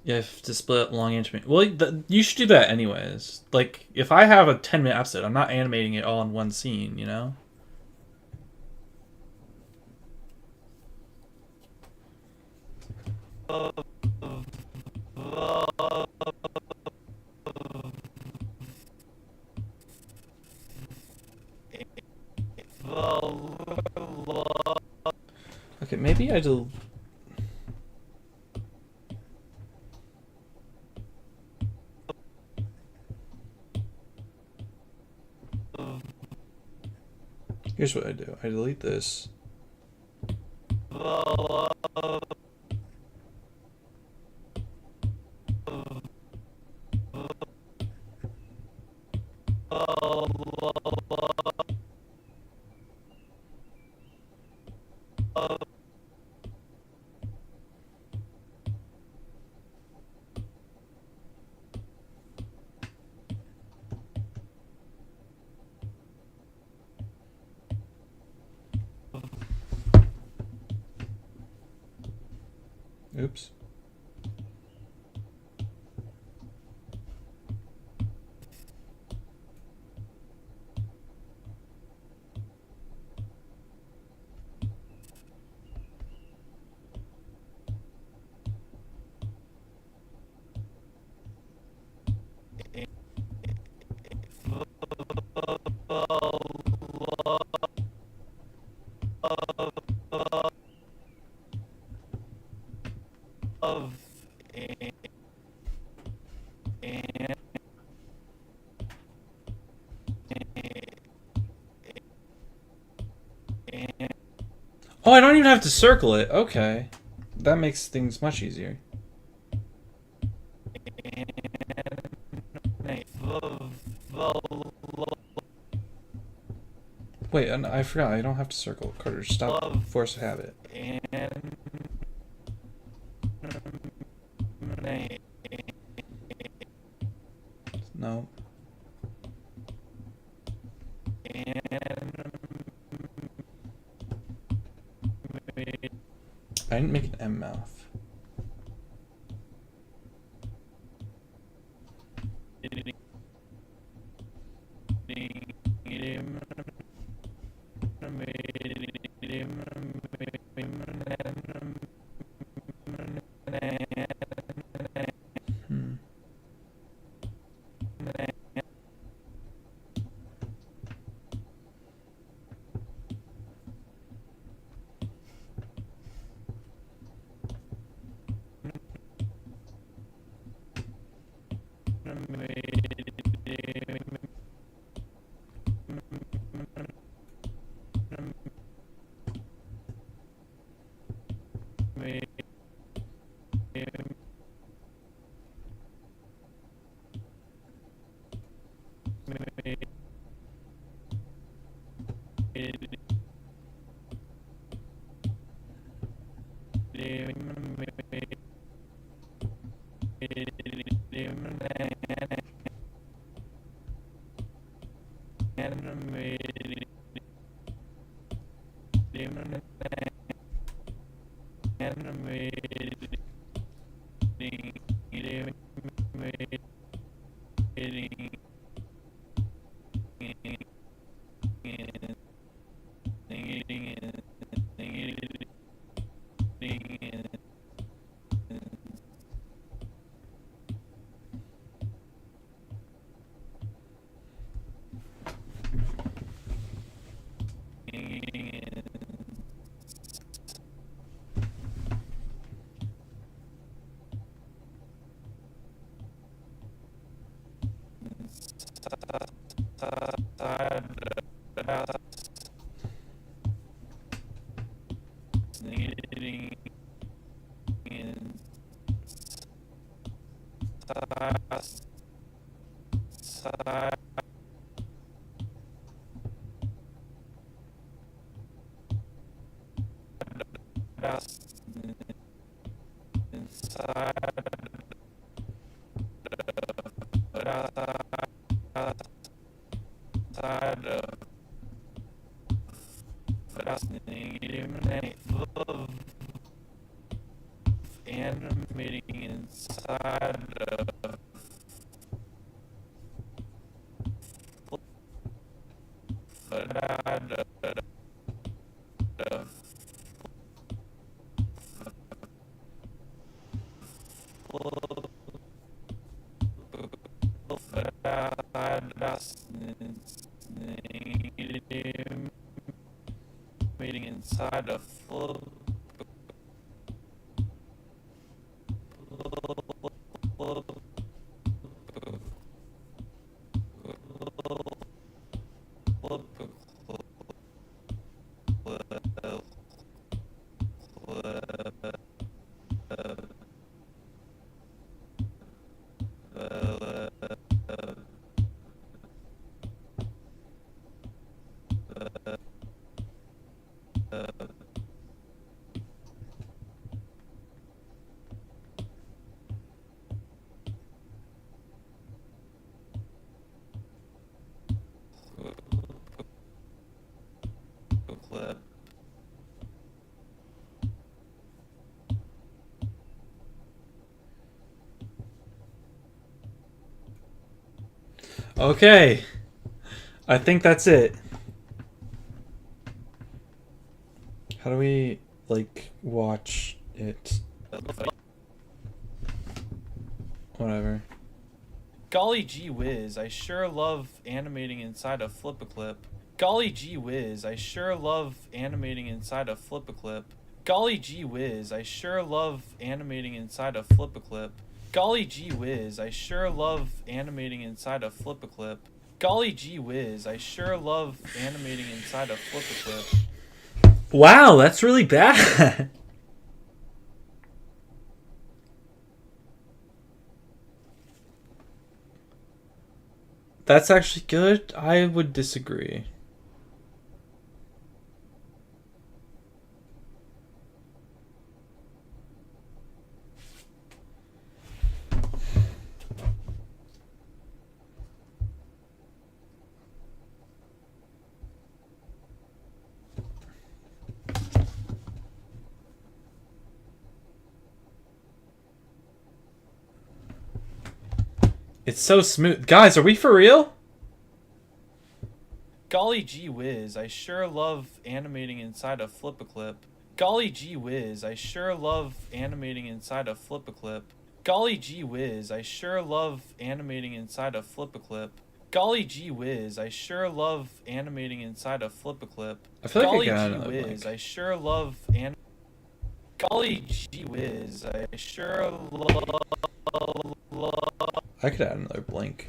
Yeah, if to split long animation. Well, you should do that anyways. Like if I have a 10-minute episode, I'm not animating it all in one scene, you know? Okay, maybe I do. Here's what I do. I delete this. Oops. Oh, I don't even have to circle it. Okay. That makes things much easier. Wait, and I forgot. I don't have to circle. Carter, stop. Force habit. No. I didn't make an M mouth. Hmm. Animating inside of meeting inside a full clip. Okay. I think that's it. How do we, like, watch it? Whatever. Golly gee whiz, I sure love animating inside of FlipaClip. Golly gee whiz, I sure love animating inside of FlipaClip. Golly gee whiz, I sure love animating inside of FlipaClip. Golly gee whiz, I sure love animating inside of FlipaClip. Golly gee whiz, I sure love animating inside of FlipaClip. Wow, that's really bad. That's actually good. I would disagree. It's so smooth. Guys, are we for real? Golly gee whiz, I sure love animating inside of FlipaClip. Golly gee whiz, I sure love animating inside of FlipaClip. Golly gee whiz, I sure love animating inside of FlipaClip. Golly gee whiz, I sure love animating inside of FlipaClip. I feel like Golly I got gee another whiz, blank. I sure love Golly gee whiz, I sure love. I could add another blank.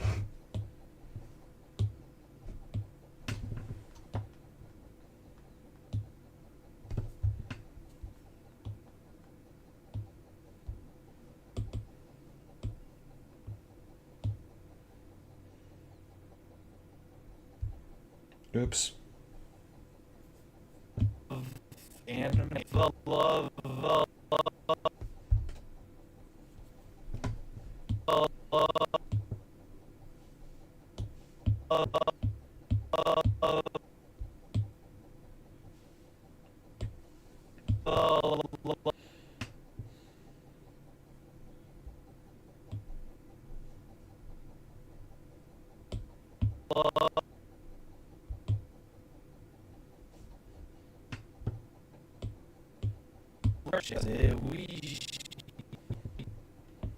Oops. Anime love.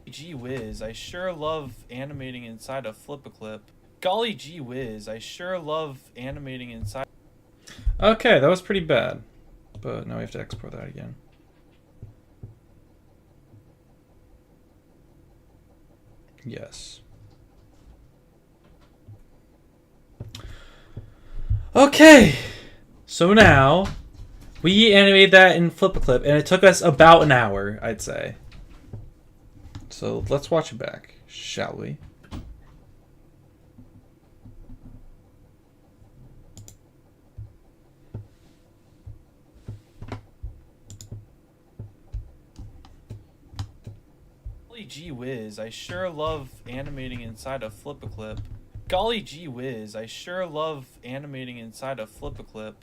Gee whiz, I sure love animating inside of FlipaClip. Golly gee whiz, I sure love animating inside. Okay, that was pretty bad. But now we have to export that again. Yes. Okay. So now we animated that in FlipaClip, and it took us about an hour, I'd say. So let's watch it back, shall we? Golly gee whiz, I sure love animating inside of FlipaClip. Golly gee whiz, I sure love animating inside of FlipaClip.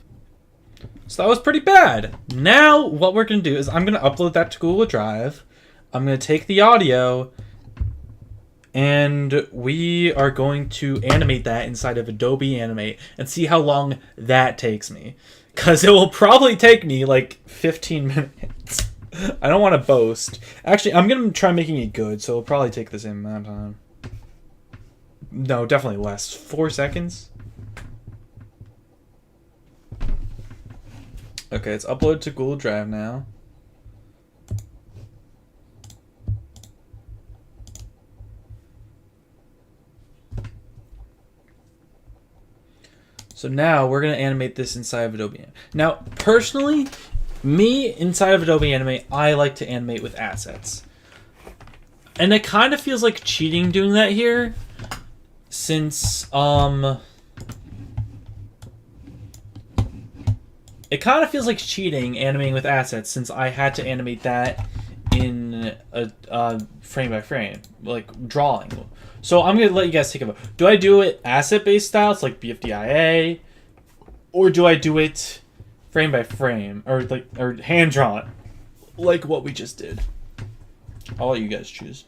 So that was pretty bad. Now what we're going to do is I'm going to upload that to Google Drive. I'm going to take the audio and we are going to animate that inside of Adobe Animate and see how long that takes me. Because it will probably take me like 15 minutes. I don't want to boast. Actually, I'm going to try making it good, so it'll probably take the same amount of time. No, definitely less. 4 seconds? Okay, it's uploaded to Google Drive now. So now we're going to animate this inside of Adobe Animate. Now, personally, me inside of Adobe Animate, I like to animate with assets. And it kind of feels like cheating doing that here, since it kind of feels like cheating animating with assets, since I had to animate that in a frame by frame, like drawing. So I'm gonna let you guys take a vote. Do I do it asset-based style, it's like BFDIA, or do I do it frame by frame, or hand drawn, like what we just did? I'll let you guys choose.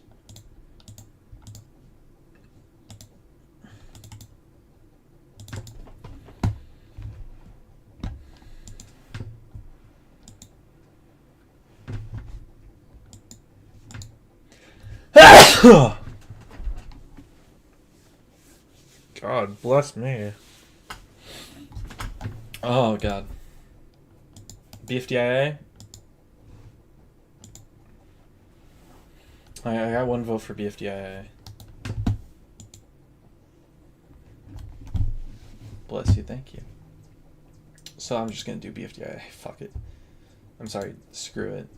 God bless me. Oh god. BFDIA? I got one vote for BFDIA. Bless you, thank you. So I'm just gonna do BFDIA. Fuck it. I'm sorry, screw it.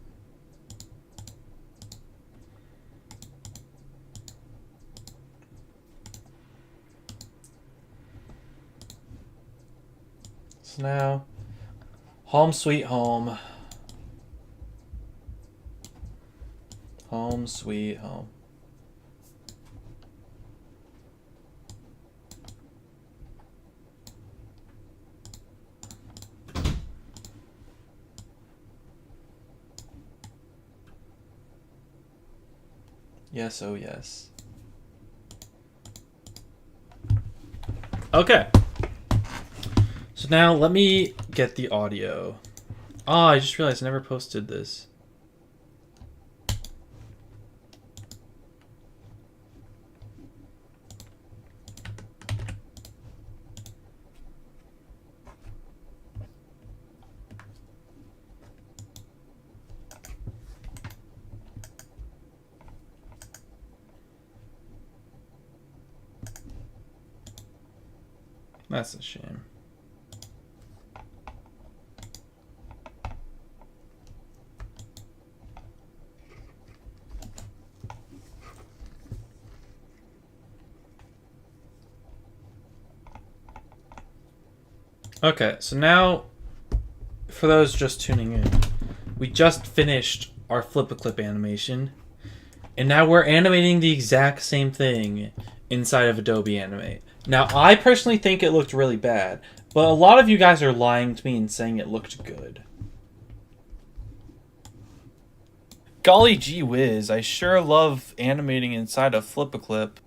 So now, home sweet home. Home sweet home. Yes, oh yes. Okay. So now let me get the audio. Oh, I just realized I never posted this. That's a shame. Okay, so now, for those just tuning in, we just finished our FlipaClip animation, and now we're animating the exact same thing inside of Adobe Animate. Now, I personally think it looked really bad, but a lot of you guys are lying to me and saying it looked good. Golly gee whiz, I sure love animating inside of FlipaClip.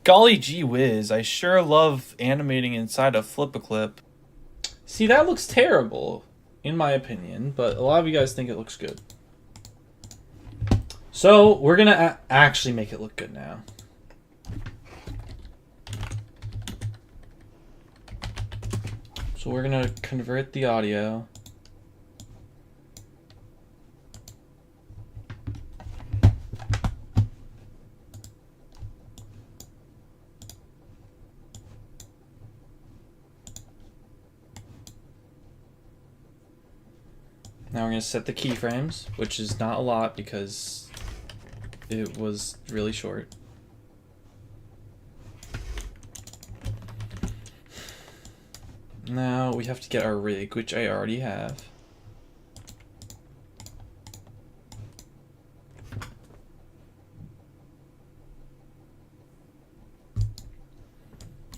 Golly gee whiz, I sure love animating inside of FlipaClip. See, that looks terrible, in my opinion, but a lot of you guys think it looks good. So, we're gonna actually make it look good now. So we're gonna convert the audio. Now we're going to set the keyframes, which is not a lot because it was really short. Now we have to get our rig, which I already have.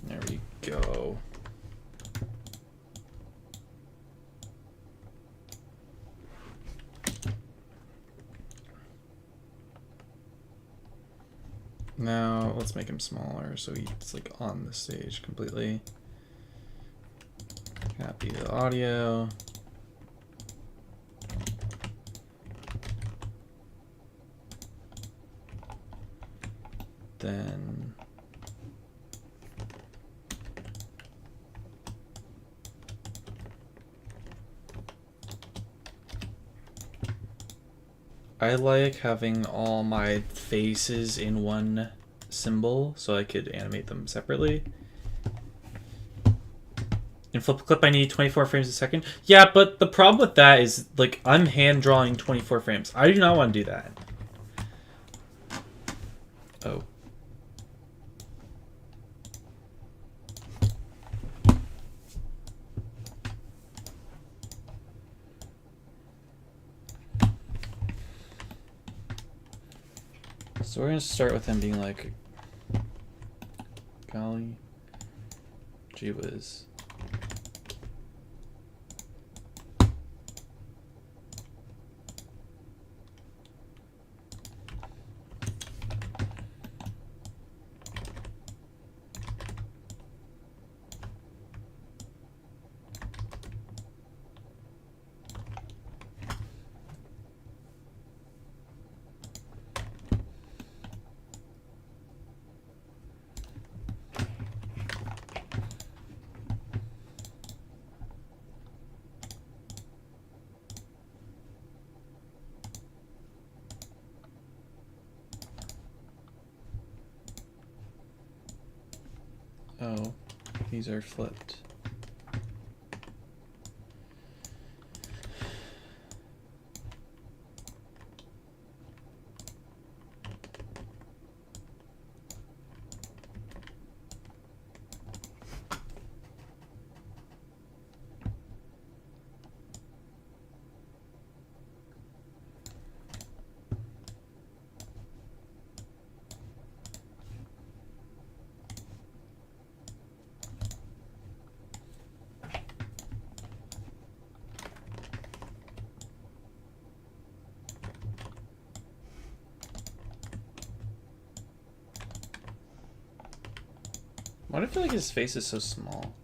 There we go. Now let's make him smaller so he's like on the stage completely. Copy the audio. Then I like having all my faces in one symbol so I could animate them separately. In FlipaClip I need 24 frames a second. Yeah, but the problem with that is like I'm hand drawing 24 frames. I do not want to do that. Oh. So we're gonna start with him being like, golly, gee whiz. Oh, these are flipped. Why do I feel like his face is so small?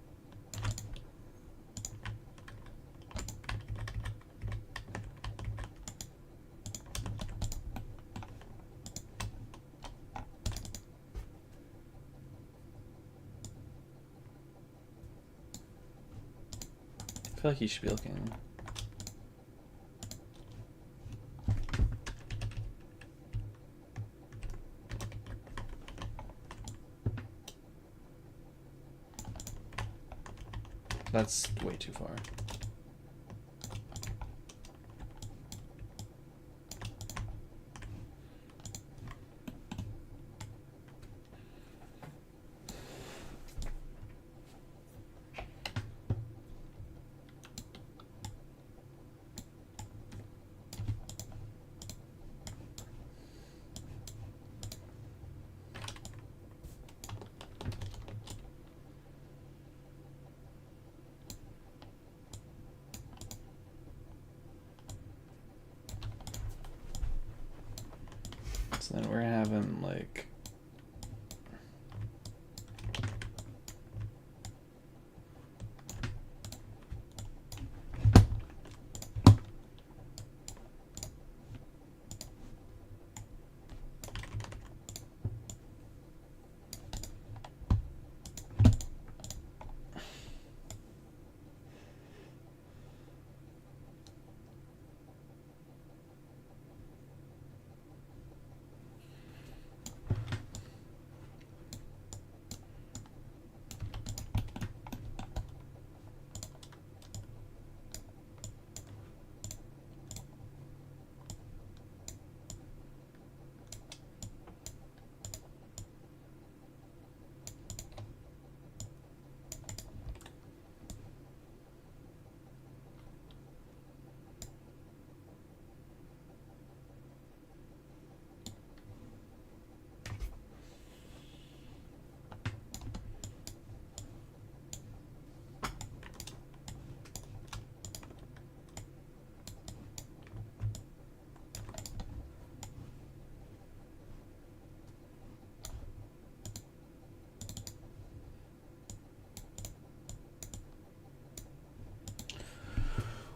I feel like he should be looking. That's way too far. So then we're having like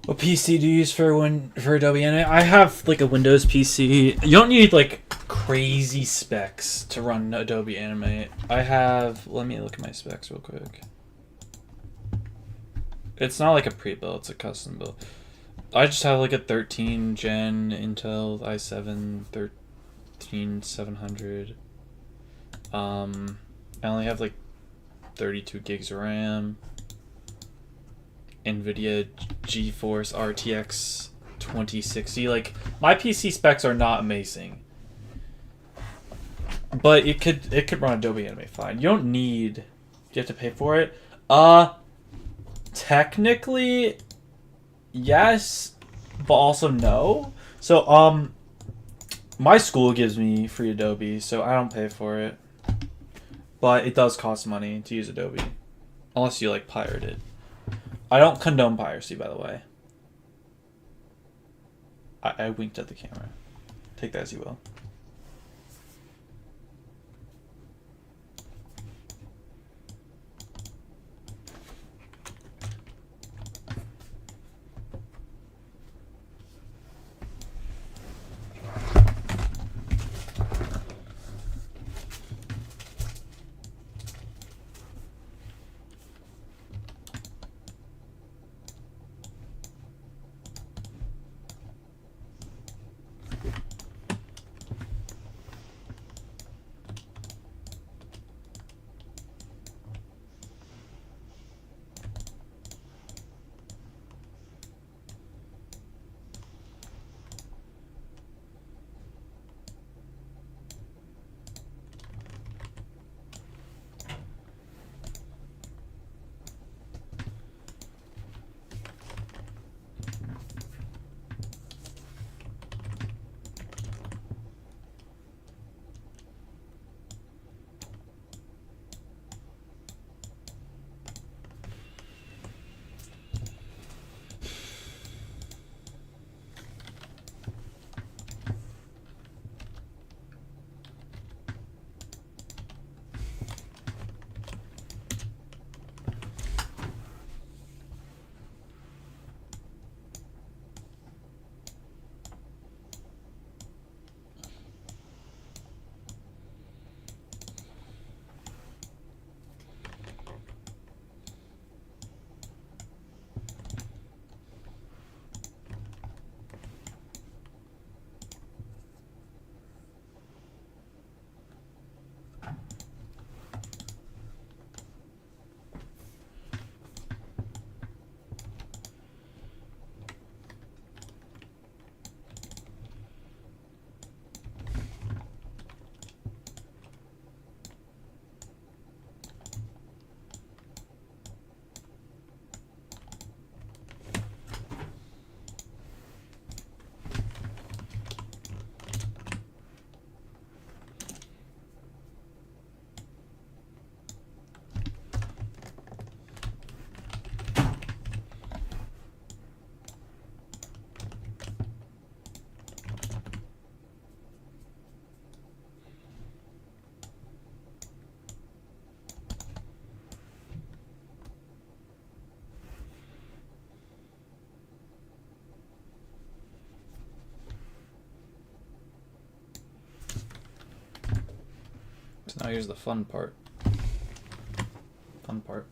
what PC do you use for Adobe Animate? I have like a Windows PC. You don't need like crazy specs to run Adobe Animate. I have. Let me look at my specs real quick. It's not like a pre-built; it's a custom build. I just have like a 13 Gen Intel i7 13700. I only have like 32 gigs of RAM. NVIDIA GeForce RTX 2060. Like, my PC specs are not amazing, but it could run Adobe Animate fine. You don't need. You have to pay for it. Technically, yes, but also no. So my school gives me free Adobe, so I don't pay for it. But it does cost money to use Adobe, unless you like pirate it. I don't condone piracy, by the way. I winked at the camera. Take that as you will. Now here's the fun part. Fun part.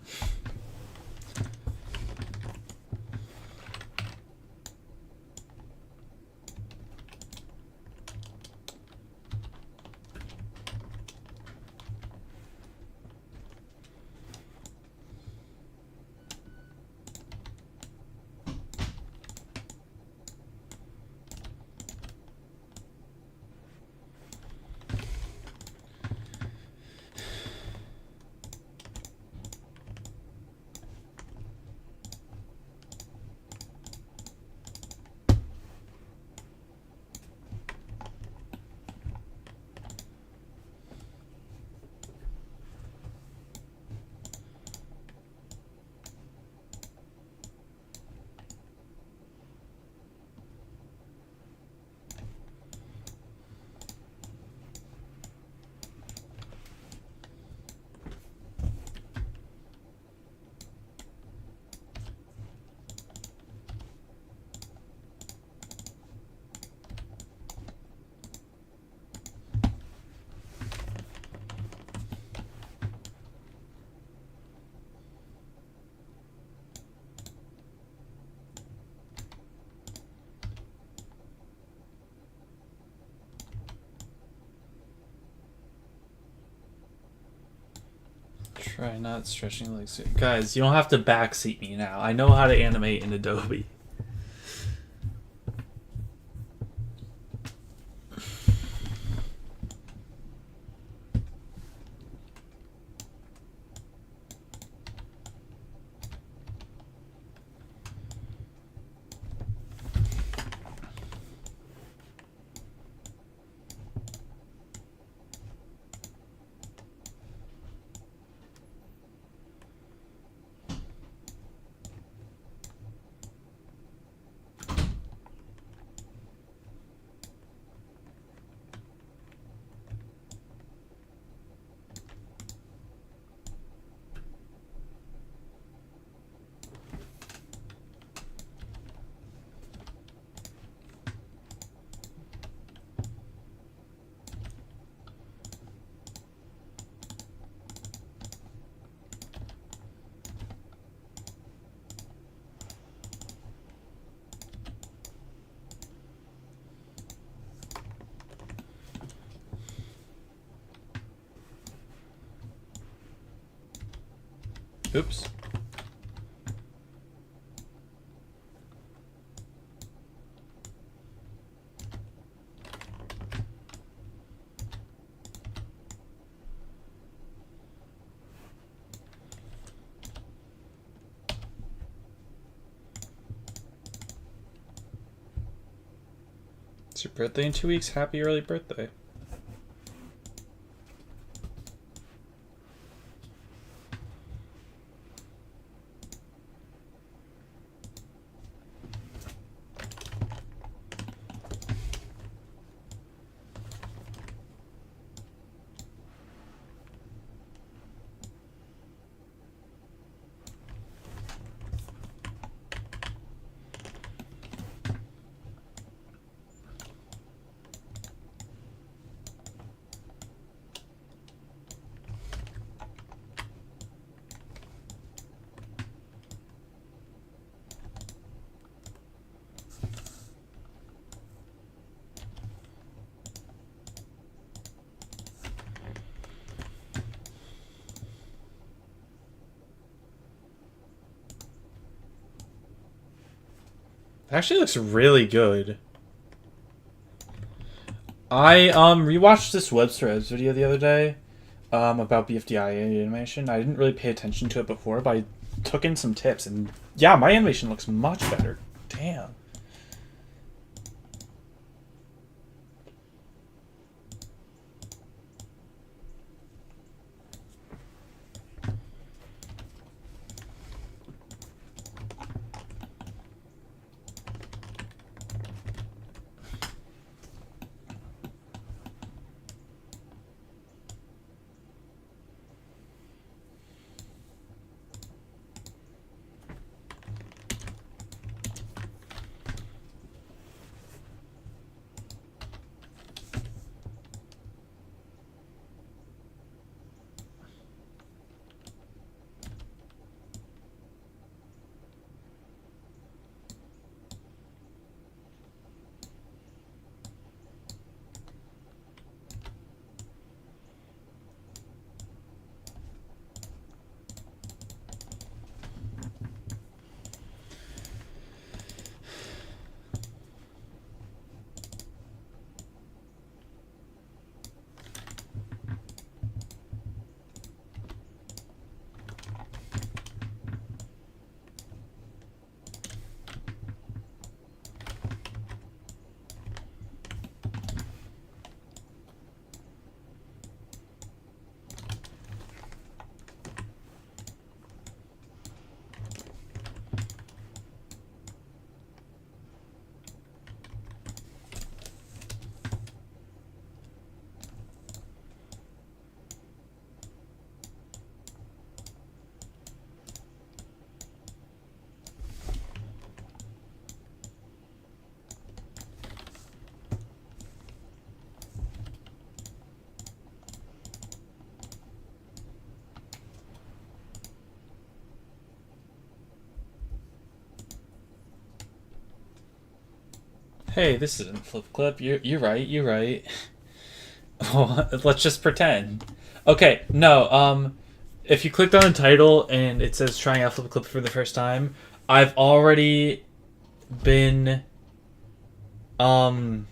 Try not stretching legs. Guys, you don't have to backseat me now. I know how to animate in Adobe. Oops. It's your birthday in 2 weeks. Happy early birthday. Actually looks really good. I rewatched this web threads video the other day about BFDI animation. I didn't really pay attention to it before, but I took in some tips, and yeah, my animation looks much better. Damn. Hey, this isn't FlipaClip. You're right. You're right. Well, let's just pretend. Okay, no. If you clicked on the title and it says trying out FlipaClip for the first time, I've already been. I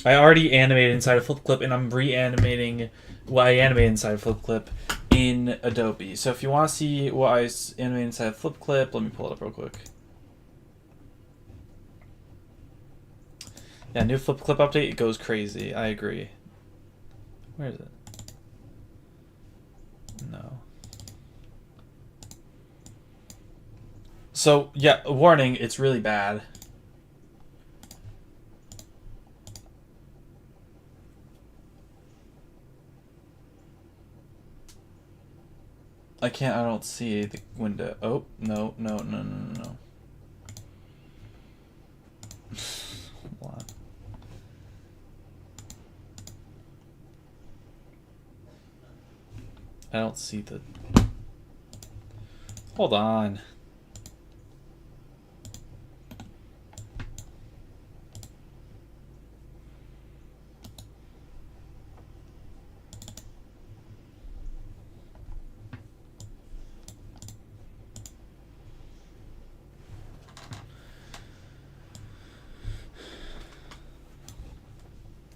already animated inside of FlipaClip, and I'm reanimating what I animated inside of FlipaClip in Adobe. So if you want to see what I animated inside of FlipaClip, let me pull it up real quick. Yeah, new FlipaClip update, it goes crazy. I agree. Where is it? No. So, yeah, warning, it's really bad. I don't see the window. Oh, no. Hold on. I don't see the... Hold on.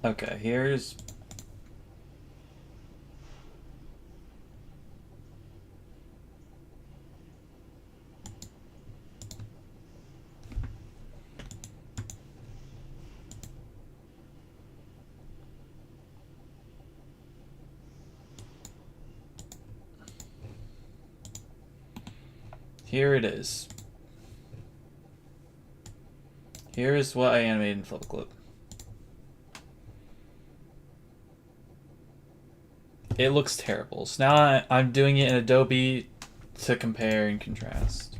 Okay, here's... Here it is. Here is what I animated in FlipaClip. It looks terrible. So now I'm doing it in Adobe to compare and contrast.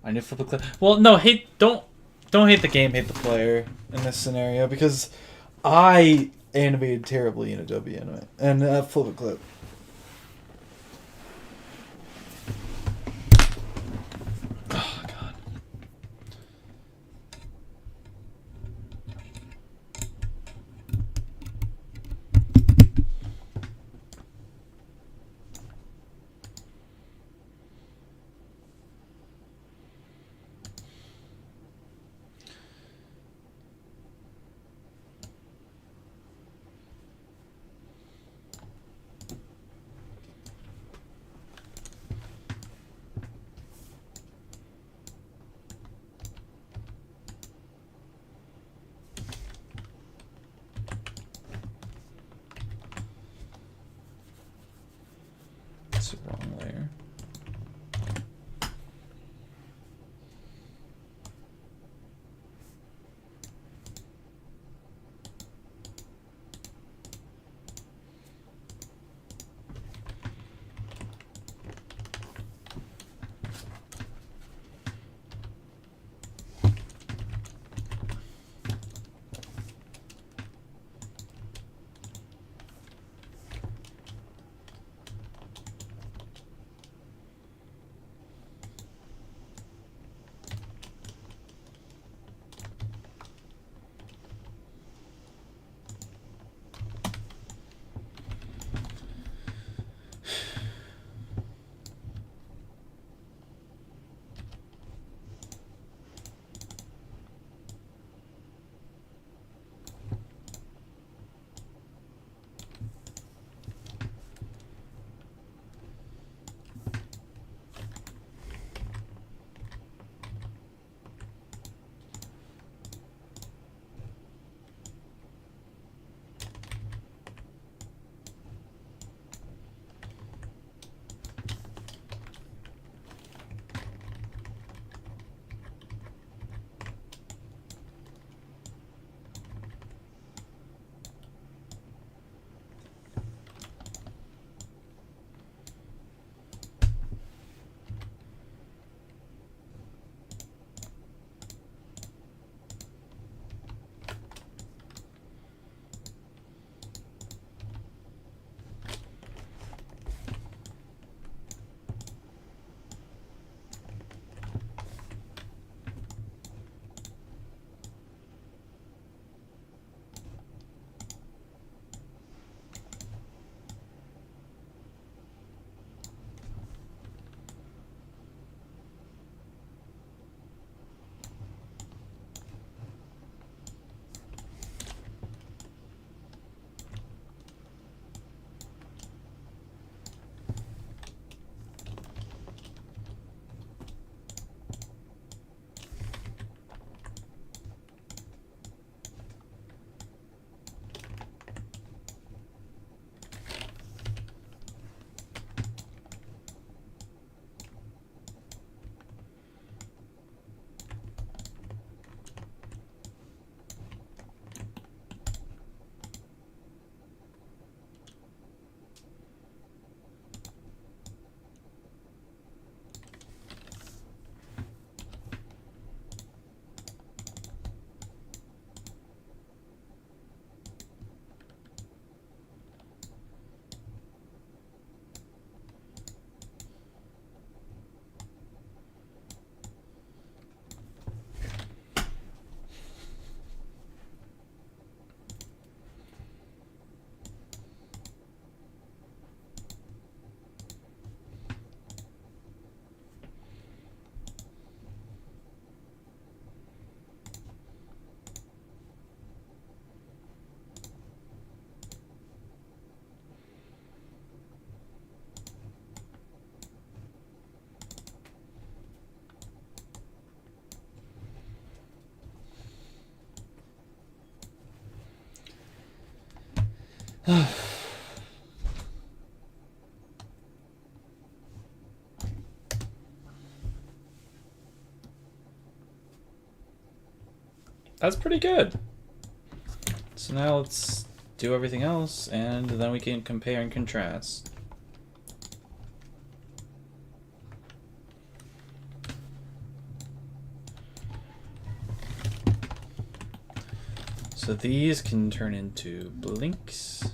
I need FlipaClip. Well, no, don't hate the game, hate the player in this scenario, because I animated terribly in Adobe Animate and FlipaClip. Oh god. It's the wrong layer. That's pretty good. So now let's do everything else, and then we can compare and contrast. So these can turn into blinks.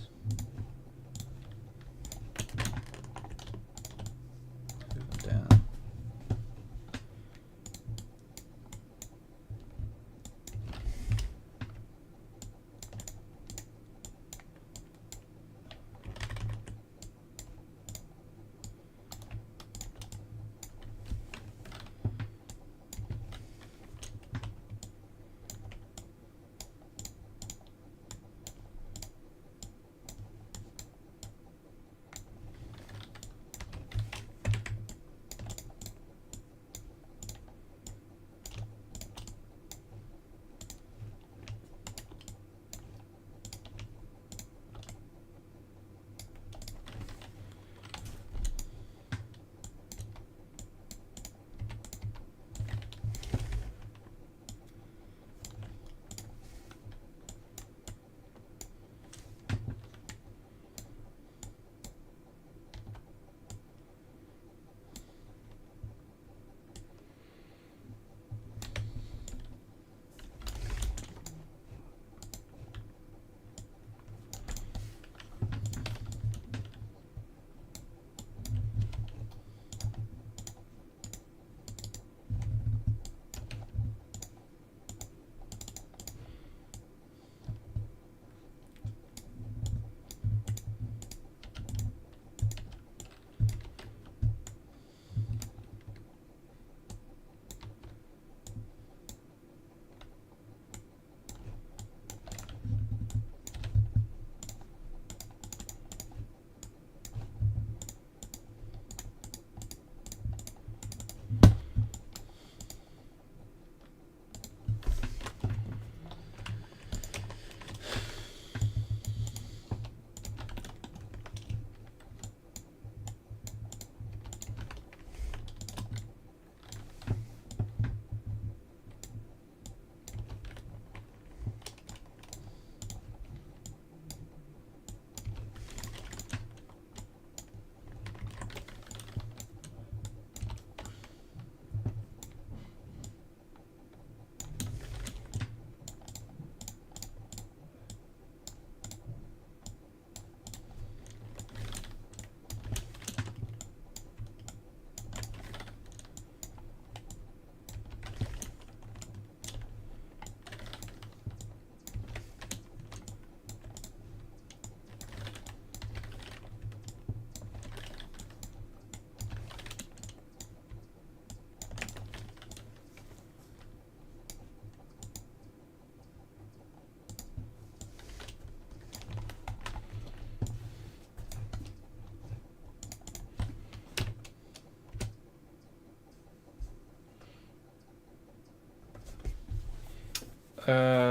Move them down.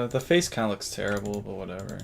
The face kind of looks terrible, but whatever.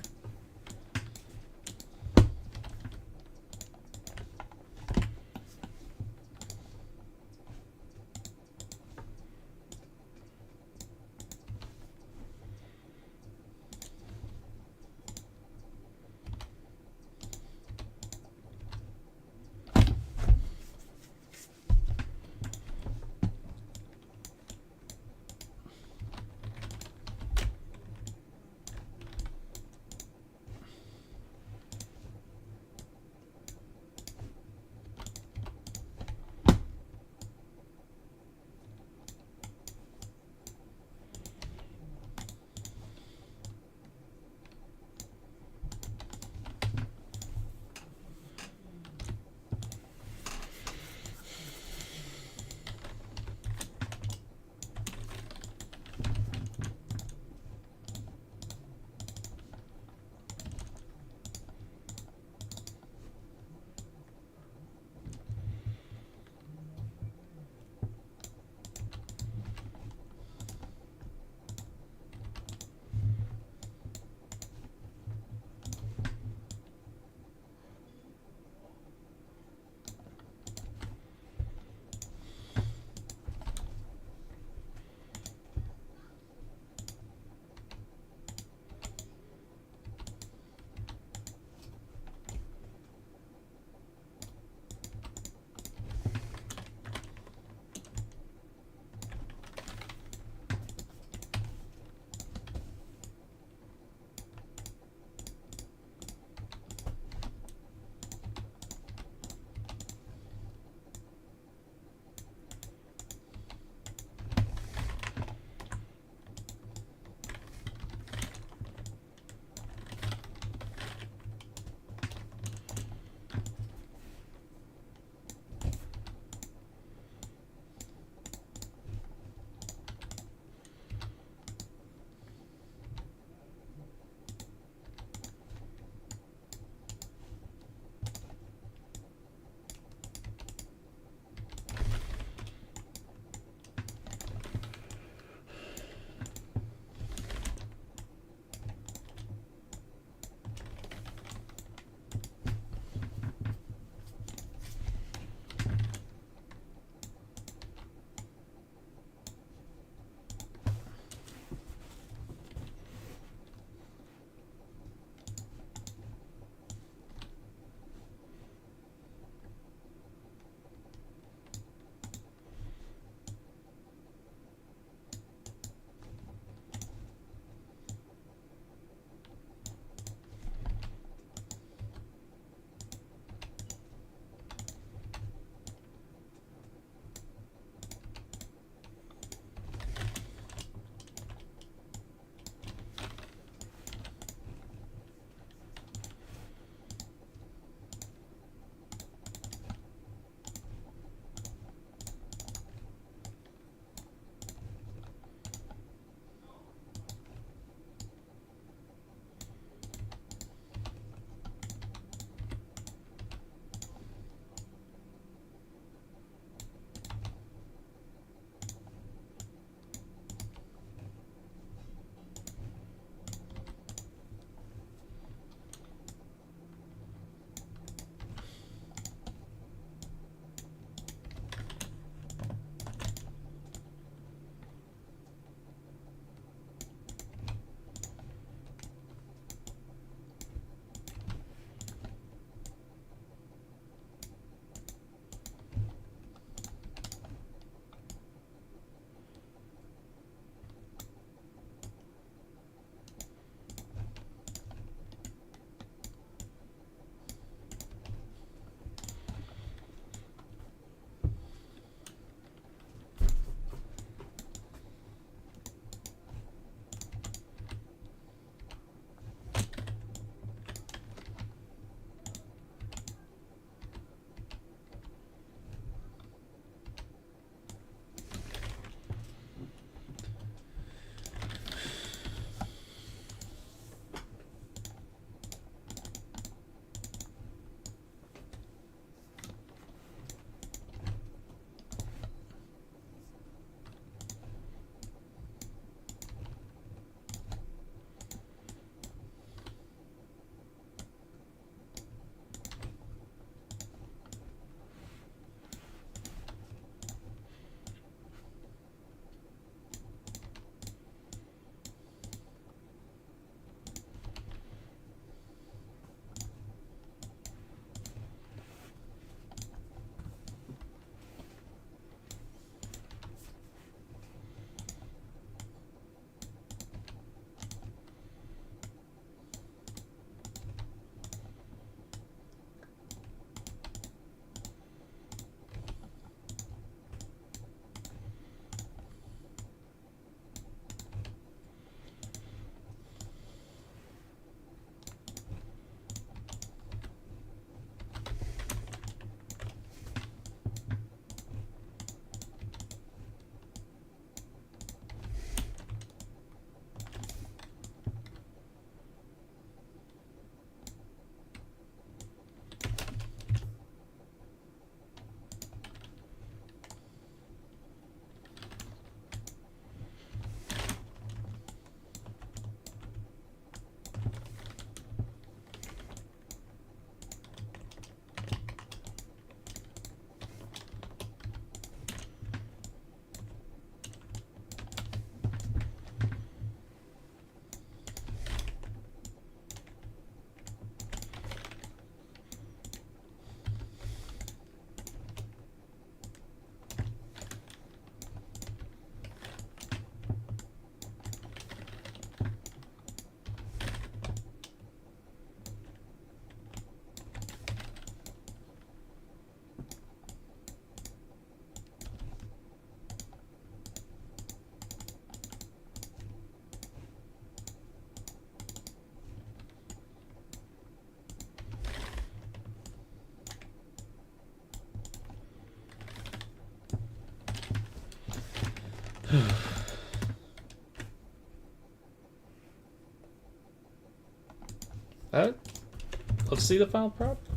see the final product?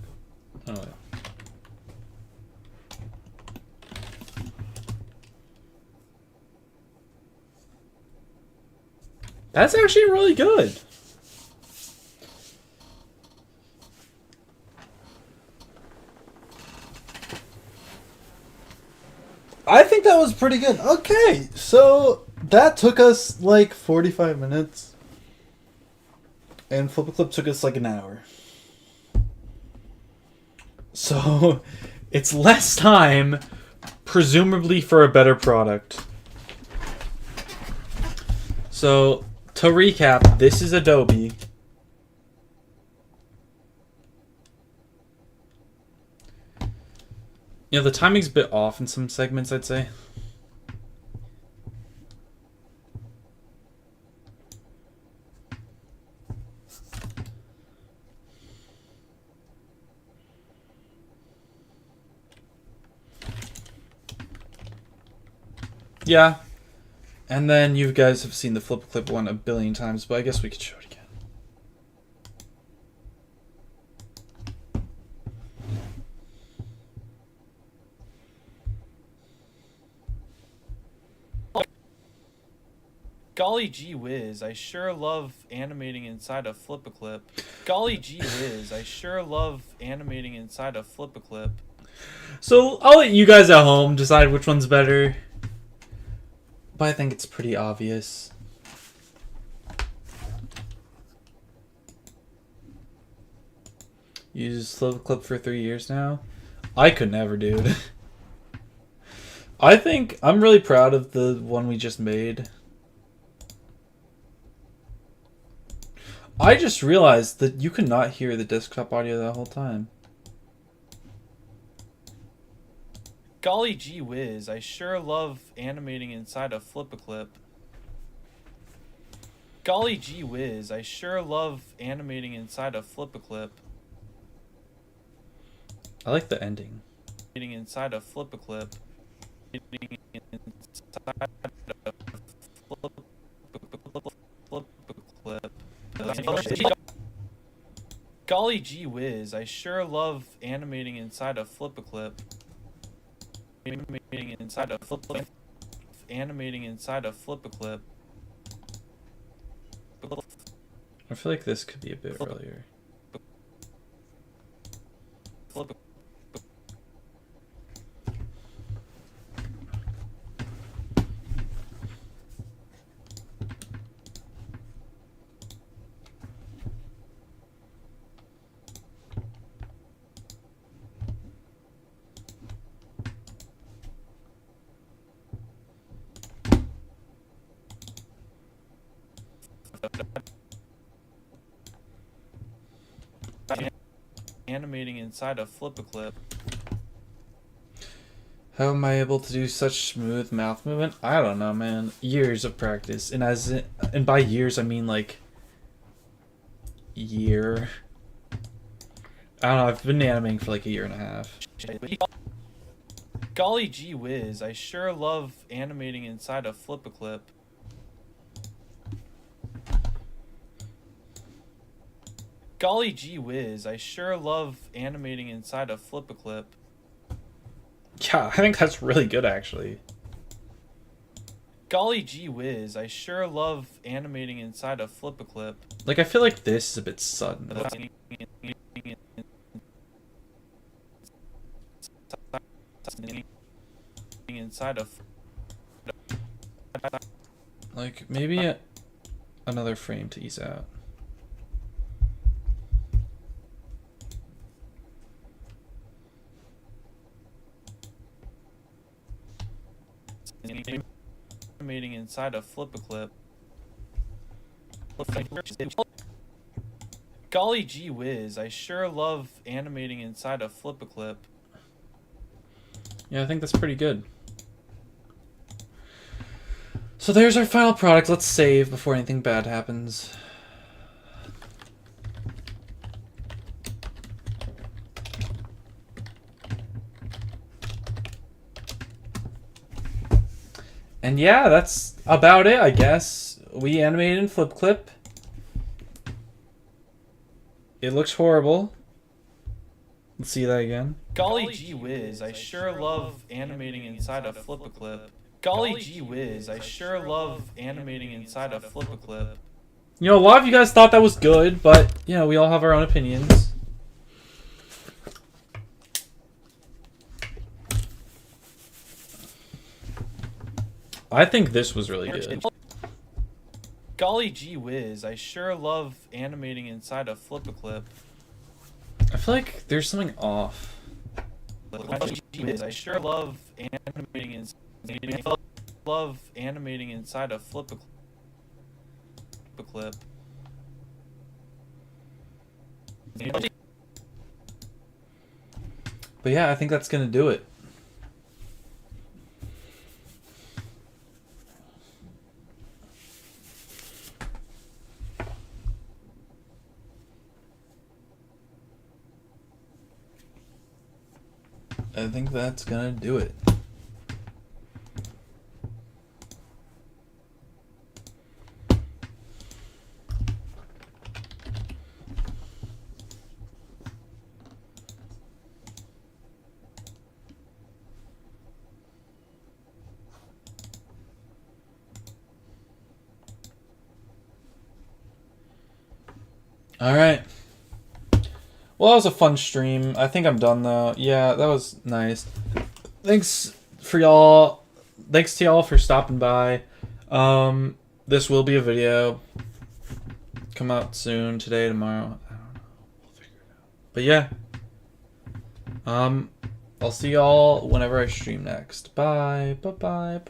Oh, wait. That's actually really good. I think that was pretty good. Okay, so that took us like 45 minutes. And FlipaClip took us like an hour. So it's less time, presumably for a better product. So to recap, this is Adobe. You know, the timing's a bit off in some segments, I'd say. Yeah. And then you guys have seen the FlipaClip one a billion times, but I guess we could show it again. Golly gee whiz, I sure love animating inside of FlipaClip. Golly gee whiz, I sure love animating inside of FlipaClip. So I'll let you guys at home decide which one's better. But I think it's pretty obvious. Used FlipaClip for 3 years now. I could never, dude. I think I'm really proud of the one we just made. I just realized that you could not hear the desktop audio that whole time. Golly gee whiz, I sure love animating inside of FlipaClip. Golly gee whiz, I sure love animating inside of FlipaClip. I like the ending. Inside of FlipaClip. Golly gee whiz, I sure love animating inside of FlipaClip. Animating inside of FlipaClip. Animating inside of FlipaClip. I feel like this could be a bit earlier. Animating inside of FlipaClip. How am I able to do such smooth mouth movement? I don't know, man. Years of practice, and by years I mean like year. I don't know. I've been animating for like a year and a half. Golly gee whiz, I sure love animating inside of FlipaClip. Golly gee whiz, I sure love animating inside of FlipaClip. Yeah, I think that's really good actually. Golly gee whiz, I sure love animating inside of FlipaClip. Like I feel like this is a bit sudden. Inside of Like maybe another frame to ease out. animating inside of FlipaClip. Golly gee whiz, I sure love animating inside of FlipaClip. Yeah, I think that's pretty good. So there's our final product. Let's save before anything bad happens. And yeah, that's about it, I guess. We animated in FlipaClip. It looks horrible. Let's see that again. Golly gee whiz, I sure love animating inside of FlipaClip. Golly gee whiz, I sure love animating inside of FlipaClip. You know, a lot of you guys thought that was good, but, you know, we all have our own opinions. I think this was really good. Golly gee whiz, I sure love animating inside of FlipaClip. I feel like there's something off. Golly gee whiz, I sure love animating inside of FlipaClip. But yeah, I think that's gonna do it. I think that's gonna do it. All right. Well, that was a fun stream. I think I'm done though. Yeah, that was nice. Thanks to y'all for stopping by. This will be a video. Come out soon, today, tomorrow. I don't know. We'll figure it out. But yeah. I'll see y'all whenever I stream next. Bye. Bye.